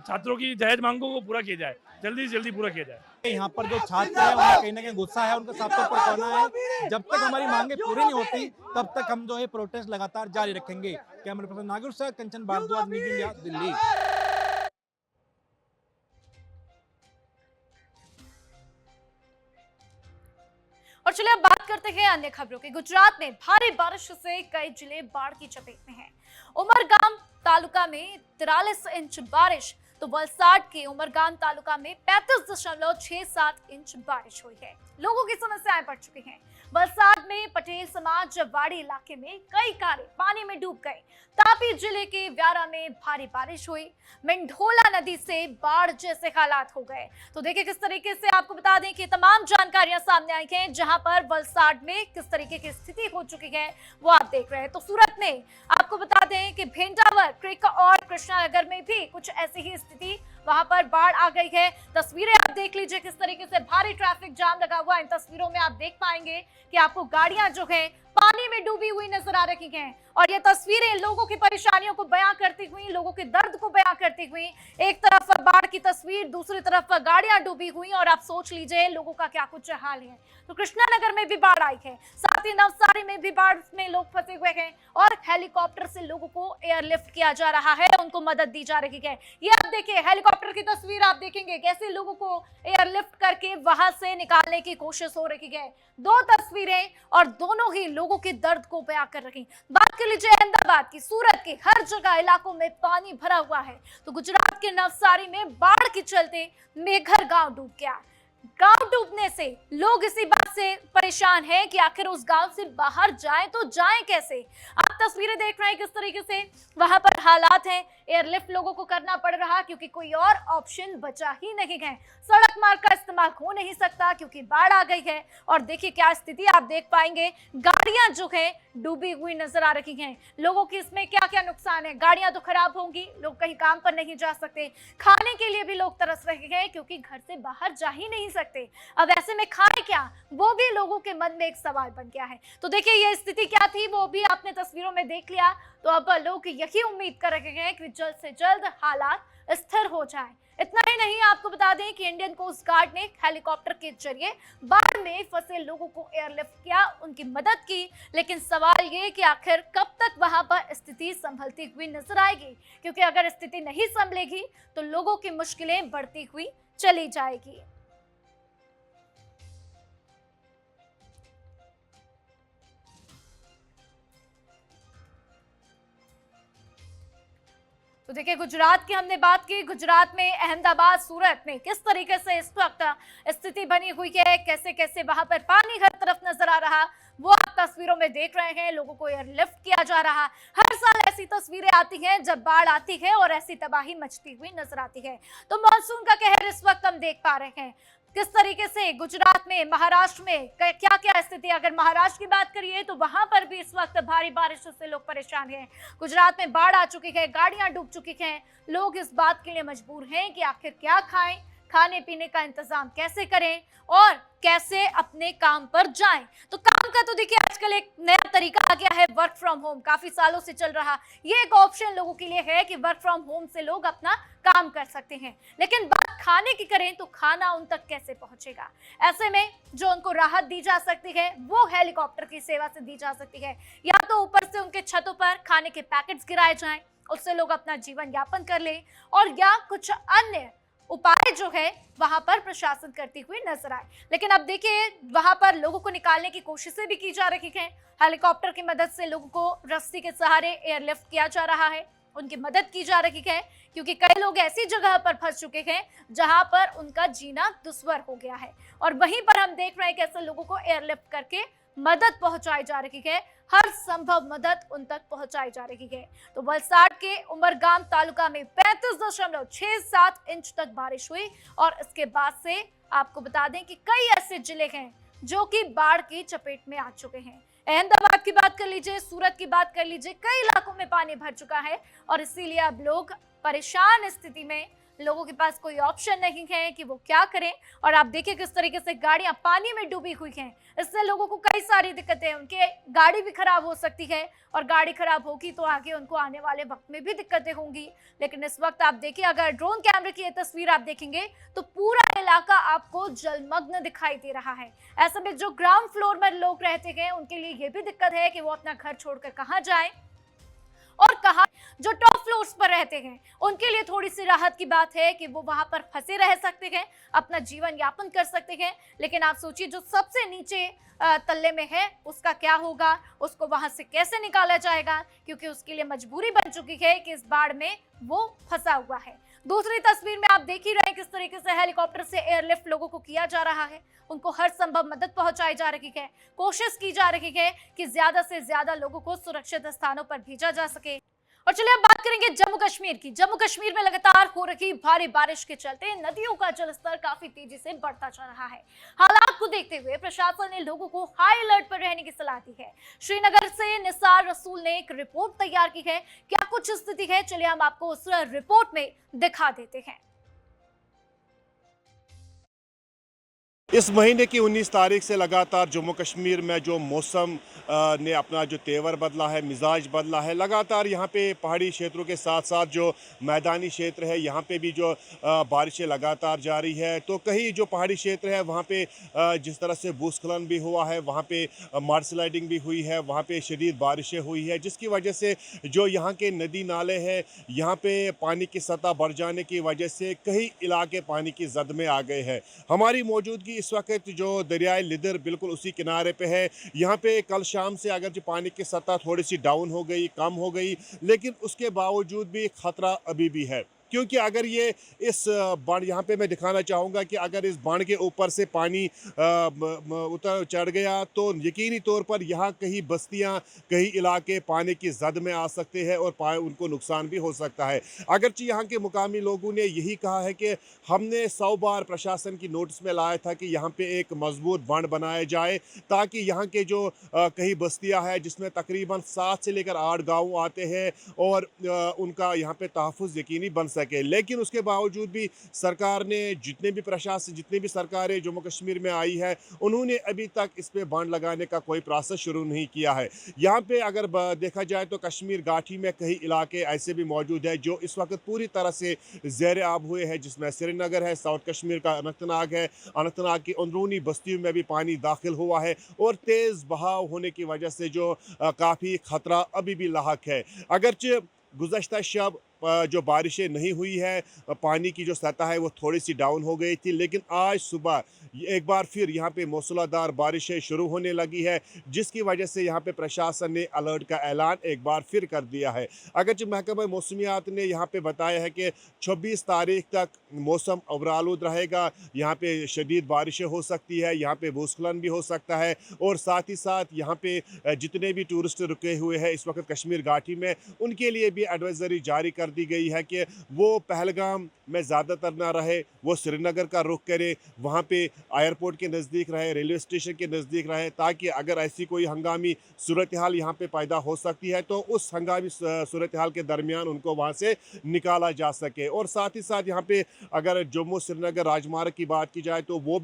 छात्रों की जायज मांगों को पूरा किया जाए, जल्दी से जल्दी पूरा किया जाए। यहाँ पर जो छात्र है उनका कहीं ना कहीं गुस्सा है, उनका साफ तौर पर कहना है जब तक हमारी मांगे पूरी नहीं होती तब तक हम जो है प्रोटेस्ट लगातार जारी रखेंगे। कैमरा पर्सन नागुर से कंचन भारद्वाज, न्यूज़ इंडिया, दिल्ली। और चलिए अब बात करते हैं अन्य खबरों की। गुजरात में भारी बारिश से कई जिले बाढ़ की चपेट में हैं। उमरगाम तालुका में 43 इंच बारिश, तो वलसाड के उमरगाम तालुका में 35.67 इंच बारिश हुई है। लोगों की समस्याएं बढ़ चुकी हैं। वलसाड में पटेल समाज वाड़ी इलाके में कई कारें पानी में डूब गए। तापी जिले के व्यारा में भारी बारिश हुई, मेंढोला नदी से बाढ़ जैसे हालात हो गए। तो देखिए किस तरीके से, आपको बता दें कि तमाम जानकारियां सामने आई हैं, जहां पर वलसाड में किस तरीके की स्थिति हो चुकी है वो आप देख रहे हैं। तो सूरत में आपको बता दें कि भेंटावर क्रिक और कृष्णानगर में भी कुछ ऐसी ही स्थिति, वहां पर बाढ़ आ गई है। तस्वीरें आप देख लीजिए किस तरीके से भारी ट्रैफिक जाम लगा हुआ है। इन तस्वीरों में आप देख पाएंगे कि आपको गाड़ियां जो है पानी में डूबी हुई नजर आ रही हैं और ये तस्वीरें लोगों की परेशानियों को बयां करती हुई, लोगों के दर्द को बयां करती हुई। एक तरफ बाढ़ की तस्वीर, दूसरी तरफ गाड़ियां डूबी हुई और आप सोच लीजिए लोगों का क्या कुछ हाल है। तो कृष्णानगर में भी बाढ़ आई है, साथ ही नवसारी में भी बाढ़ में लोग फंसे हुए हैं और हेलीकॉप्टर से लोगों को एयरलिफ्ट किया जा रहा है, उनको मदद दी जा रही है। ये आप देखिए हेलीकॉप्टर की तस्वीर आप देखेंगे कैसे लोगों को एयरलिफ्ट करके वहां से निकालने की कोशिश हो रही है। दो तस्वीरें और दोनों ही लोगों के दर्द को बयां कर रही। बात कर लीजिए अहमदाबाद की, सूरत के हर जगह इलाकों में पानी भरा हुआ है। तो गुजरात के नवसारी में बाढ़ के चलते मेघर गांव डूब गया। गांव डूबने से लोग इसी बात से परेशान हैं कि आखिर उस गांव से बाहर जाएं तो जाएं कैसे। आप तस्वीरें देख रहे हैं किस तरीके से वहां पर हालात हैं। एयरलिफ्ट लोगों को करना पड़ रहा क्योंकि कोई और ऑप्शन बचा ही नहीं है। सड़क मार्ग का इस्तेमाल हो नहीं सकता क्योंकि बाढ़ आ गई है। और देखिए क्या स्थिति आप देख पाएंगे, गाड़ियां जो है डूबी हुई नजर आ रही हैं। लोगों की इसमें क्या क्या नुकसान है, गाड़ियां तो खराब होंगी, लोग कहीं काम पर नहीं जा सकते, खाने के लिए भी लोग तरस रहे हैं क्योंकि घर से बाहर जा ही नहीं सकते। अब ऐसे में खाए क्या, वो भी लोगों के मन में एक सवाल बन गया है। तो देखिए ये स्थिति क्या थी वो भी आपने तस्वीरों में देख लिया। तो अब लोग यही उम्मीद कर रहे हैं कि जल्द से जल्द हालात स्थिर हो जाए। इतना ही नहीं, आपको बता दें कि इंडियन कोस्ट गार्ड ने हेलीकॉप्टर के जरिए बाढ़ में फंसे लोगों को एयरलिफ्ट किया, उनकी मदद की। लेकिन सवाल ये कि आखिर कब तक वहां पर स्थिति संभलती हुई नजर आएगी, क्योंकि अगर स्थिति नहीं संभलेगी तो लोगों की मुश्किलें बढ़ती हुई चली जाएगी। तो देखिए, गुजरात की हमने बात की। गुजरात में अहमदाबाद, सूरत में किस तरीके से इस वक्त स्थिति बनी हुई है, कैसे कैसे वहां पर पानी हर तरफ नजर आ रहा, वो आप तस्वीरों में देख रहे हैं। लोगों को एयरलिफ्ट किया जा रहा। हर साल ऐसी तस्वीरें आती हैं जब बाढ़ आती है और ऐसी तबाही मचती हुई नजर आती है। तो मानसून का कहर इस वक्त हम देख पा रहे हैं किस तरीके से गुजरात में, महाराष्ट्र में क्या क्या स्थिति। अगर महाराष्ट्र की बात करिए तो वहां पर भी इस वक्त भारी बारिश से लोग परेशान हैं। गुजरात में बाढ़ आ चुकी है, गाड़ियां डूब चुकी हैं। लोग इस बात के लिए मजबूर हैं कि आखिर क्या खाएं, खाने पीने का इंतजाम कैसे करें और कैसे अपने काम पर जाएं। तो काम का तो देखिए आजकल एक नया तरीका आ गया है, वर्क फ्रॉम होम। काफी सालों से चल रहा ये एक ऑप्शन लोगों के लिए है कि वर्क फ्रॉम होम से लोग अपना काम कर सकते हैं। लेकिन बात खाने की करें तो खाना उन तक कैसे पहुंचेगा। ऐसे में जो उनको राहत दी जा सकती है वो हेलीकॉप्टर की सेवा से दी जा सकती है। या तो ऊपर से उनके छतों पर खाने के पैकेट्स गिराए जाएं, उससे लोग अपना जीवन यापन कर लें, और या कुछ अन्य उपाय जो है वहां पर प्रशासन करती हुई नजर आए। लेकिन अब देखिए, वहां पर लोगों को निकालने की कोशिशें भी की जा रही हैं। हेलीकॉप्टर की मदद से लोगों को रस्सी के सहारे एयरलिफ्ट किया जा रहा है, उनकी मदद की जा रही है, क्योंकि कई लोग ऐसी जगह पर फंस चुके हैं जहां पर उनका जीना दुश्वार हो गया है। और वहीं पर हम देख रहे हैं कैसे लोगों को एयरलिफ्ट करके मदद पहुंचाई जा रही है, हर संभव मदद उन तक पहुंचाई जा रही है। तो वलसाड के उमरगाम तालुका में 35.67 इंच तक बारिश हुई, और इसके बाद से आपको बता दें कि कई ऐसे जिले हैं जो कि बाढ़ की चपेट में आ चुके हैं। अहमदाबाद की बात कर लीजिए, सूरत की बात कर लीजिए, कई इलाकों में पानी भर चुका है, और इसीलिए अब लोग परेशान स्थिति में, लोगों के पास कोई ऑप्शन नहीं है कि वो क्या करें। और आप देखिए किस तरीके से गाड़ियां पानी में डूबी हुई हैं। इससे लोगों को कई सारी दिक्कतें, उनके गाड़ी भी खराब हो सकती है, और गाड़ी खराब होगी तो आगे उनको आने वाले वक्त में भी दिक्कतें होंगी। लेकिन इस वक्त आप देखिए, अगर ड्रोन कैमरे की ये तस्वीर आप देखेंगे तो पूरा इलाका आपको जलमग्न दिखाई दे रहा है। ऐसे में जो ग्राउंड फ्लोर में लोग रहते हैं उनके लिए ये भी दिक्कत है कि वो अपना घर छोड़कर कहाँ जाए, और कहा जो टॉप फ्लोर्स पर रहते हैं उनके लिए थोड़ी सी राहत की बात है कि वो वहां पर फंसे रह सकते हैं, अपना जीवन यापन कर सकते हैं। लेकिन आप सोचिए, जो सबसे नीचे तल्ले में है उसका क्या होगा, उसको वहां से कैसे निकाला जाएगा, क्योंकि उसके लिए मजबूरी बन चुकी है कि इस बाढ़ में वो फंसा हुआ है। दूसरी तस्वीर में आप देख ही रहे हैं किस तरीके से हेलीकॉप्टर से एयरलिफ्ट लोगों को किया जा रहा है, उनको हर संभव मदद पहुंचाई जा रही है। कोशिश की जा रही है कि ज्यादा से ज्यादा लोगों को सुरक्षित स्थानों पर भेजा जा सके। और चलिए अब बात करेंगे जम्मू कश्मीर की। जम्मू कश्मीर में लगातार हो रही भारी बारिश के चलते नदियों का जलस्तर काफी तेजी से बढ़ता जा रहा है। हालात को देखते हुए प्रशासन ने लोगों को हाई अलर्ट पर रहने की सलाह दी है। श्रीनगर से निसार रसूल ने एक रिपोर्ट तैयार की है। क्या कुछ स्थिति है, चलिए हम आपको उस रिपोर्ट में दिखा देते हैं। इस महीने की 19 तारीख से लगातार जम्मू कश्मीर में जो मौसम ने अपना जो तेवर बदला है, मिजाज बदला है। लगातार यहाँ पे पहाड़ी क्षेत्रों के साथ साथ जो मैदानी क्षेत्र है यहाँ पे भी जो बारिशें लगातार जारी है। तो कहीं जो पहाड़ी क्षेत्र है वहाँ पे जिस तरह से भूस्खलन भी हुआ है, वहाँ पे मार्सलाइडिंग भी हुई है, वहाँ पे शदीद बारिशें हुई है, जिसकी वजह से जो यहाँ के नदी नाले हैं यहाँ पे पानी की सतह बढ़ जाने की वजह से कई इलाके पानी की जद में आ गए हैं। हमारी मौजूदगी इस वक्त जो दरियाए लिदर बिल्कुल उसी किनारे पे है। यहाँ पे कल शाम से अगर जो पानी की सतह थोड़ी सी डाउन हो गई, कम हो गई, लेकिन उसके बावजूद भी खतरा अभी भी है। क्योंकि अगर ये इस बाढ़, यहाँ पे मैं दिखाना चाहूँगा कि अगर इस बाढ़ के ऊपर से पानी उतर चढ़ गया तो यकीनी तौर पर यहाँ कहीं बस्तियाँ, कहीं इलाके पानी की जद में आ सकते हैं और उनको नुकसान भी हो सकता है। अगरचे यहाँ के मुकामी लोगों ने यही कहा है कि हमने 100 बार प्रशासन की नोटिस में लाया था कि यहाँ पे एक मजबूत बांध बनाया जाए ताकि यहाँ के जो कहीं बस्तियाँ हैं जिसमें तकरीबन 7 से लेकर 8 गाँव आते हैं और उनका यहाँ पे तहफ़्फ़ुज़ यकीनी बन सके। लेकिन उसके बावजूद भी सरकार ने, जितने भी सरकारें जम्मू कश्मीर में आई है, उन्होंने अभी तक इस पे बांध लगाने का कोई प्रोसेस शुरू नहीं किया है। यहाँ पे अगर देखा जाए तो कश्मीर घाटी में कई इलाके ऐसे भी मौजूद है जो इस वक्त पूरी तरह से ज़ेर आब हुए हैं, जिसमें श्रीनगर है, साउथ कश्मीर का अनंतनाग है। अनंतनाग की अंदरूनी बस्तियों में भी पानी दाखिल हुआ है और तेज़ बहाव होने की वजह से जो काफ़ी ख़तरा अभी भी लाहक है। अगरचे गुज़श्ता शब जो बारिशें नहीं हुई है, पानी की जो सतह है वो थोड़ी सी डाउन हो गई थी, लेकिन आज सुबह एक बार फिर यहाँ पे मूसलाधार बारिशें शुरू होने लगी है, जिसकी वजह से यहाँ पे प्रशासन ने अलर्ट का ऐलान एक बार फिर कर दिया है। अगरचे महकमा मौसमियात ने यहाँ पे बताया है कि 26 तारीख तक मौसम अबरालूद रहेगा, यहाँ पे शदीद बारिशें हो सकती है, यहाँ पे भूस्खलन भी हो सकता है, और साथ ही साथ यहाँ पे जितने भी टूरिस्ट रुके हुए हैं इस वक्त कश्मीर घाटी में, उनके लिए भी एडवाइजरी जारी कर दी गई है कि वो पहलगाम में ज़्यादातर ना रहे, वो श्रीनगर का रुख करें, वहाँ पे एयरपोर्ट के नज़दीक रहे, रेलवे स्टेशन के नज़दीक रहे, ताकि अगर ऐसी कोई हंगामी सूरत हाल यहाँ पे पैदा हो सकती है तो उस हंगामी सूरत हाल के दरमियान उनको वहाँ से निकाला जा सके। और साथ ही साथ यहाँ पे अगर जम्मू श्रीनगर राजमार्ग की बात की जाए तो वो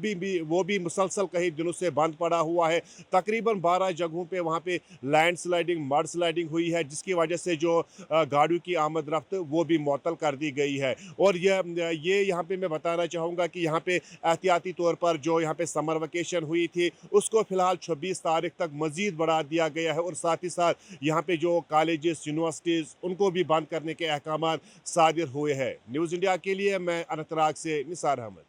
भी मुसलसल कई दिनों से बंद पड़ा हुआ है। तकरीबन 12 जगहों पे वहाँ पे लैंड स्लाइडिंग, मड स्लाइडिंग हुई है, जिसकी वजह से जो गाड़ियों की आमद रफ्त वो भी मुअत्तल कर दी गई है। और ये यहाँ पे मैं बताना चाहूँगा कि यहाँ पे एहतियाती तौर पर जो यहाँ पे समर वेकेशन हुई थी उसको फ़िलहाल 26 तारीख तक मज़ीद बढ़ा दिया गया है, और साथ ही साथ यहाँ पे जो कॉलेजेस, यूनिवर्सिटीज़, उनको भी बंद करने के अहकाम सादिर हुए हैं। न्यूज़ इंडिया के लिए मैं अनंतनाग से निसार अहमद।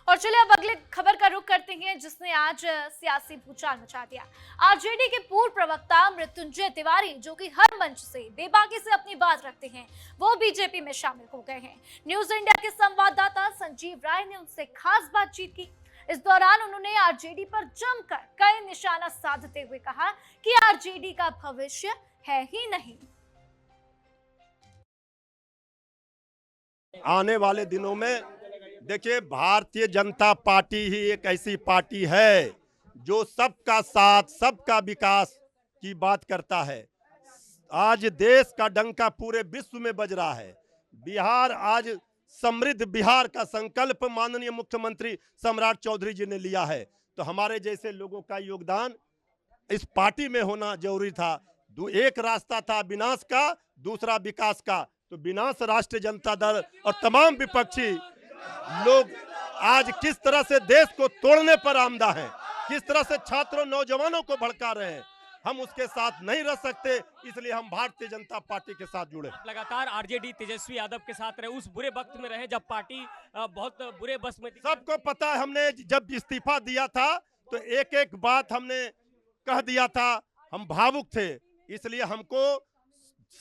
और चलिए अब अगले खबर का रुख करते हैं, जिसने आज सियासी भूचाल मचा दिया। आरजेडी के पूर्व प्रवक्ता मृत्युंजय तिवारी, जो कि हर मंच से बेबाकी से अपनी बात रखते हैं, वो बीजेपी में शामिल हो गए हैं। न्यूज इंडिया के संवाददाता संजीव राय ने उनसे खास बातचीत की। इस दौरान उन्होंने आरजेडी पर जमकर कई निशाना साधते हुए कहा कि आरजेडी का भविष्य है ही नहीं। आने वाले दिनों में देखिए, भारतीय जनता पार्टी ही एक ऐसी पार्टी है जो सबका साथ, सबका विकास की बात करता है। आज देश का डंका पूरे विश्व में बज रहा है। बिहार आज समृद्ध बिहार का संकल्प माननीय मुख्यमंत्री सम्राट चौधरी जी ने लिया है, तो हमारे जैसे लोगों का योगदान इस पार्टी में होना जरूरी था। एक रास्ता था विनाश का, दूसरा विकास का, तो विनाश राष्ट्रीय जनता दल और तमाम विपक्षी लोग आज किस तरह से देश को तोड़ने पर आमदा हैं, किस तरह से छात्रों, नौजवानों को भड़का रहे हैं, हम उसके साथ नहीं रह सकते, इसलिए हम भारतीय जनता पार्टी के साथ जुड़े। लगातार आरजेडी तेजस्वी यादव के साथ रहे, उस बुरे वक्त में रहे जब पार्टी बहुत बुरे बस में थी। सबको पता है, हमने जब इस्तीफा दिया था तो एक एक बात हमने कह दिया था, हम भावुक थे, इसलिए हमको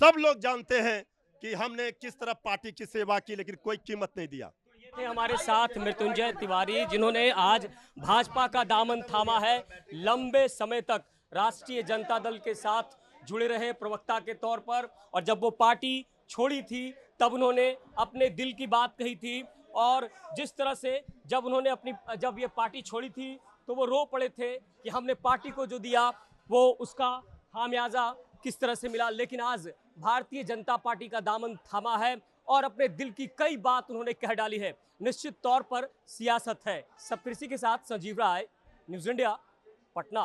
सब लोग जानते हैं कि हमने किस तरह पार्टी की सेवा की, लेकिन कोई कीमत नहीं दिया। थे हमारे साथ मृत्युंजय तिवारी, जिन्होंने आज भाजपा का दामन थामा है। लंबे समय तक राष्ट्रीय जनता दल के साथ जुड़े रहे प्रवक्ता के तौर पर, और जब वो पार्टी छोड़ी थी तब उन्होंने अपने दिल की बात कही थी, और जिस तरह से जब ये पार्टी छोड़ी थी तो वो रो पड़े थे कि हमने पार्टी को जो दिया वो उसका खामियाजा किस तरह से मिला। लेकिन आज भारतीय जनता पार्टी का दामन थामा है और अपने दिल की कई बात उन्होंने कह डाली है। निश्चित तौर पर सियासत है। सब कृषि के साथ संजीव राय, न्यूज़ इंडिया, पटना।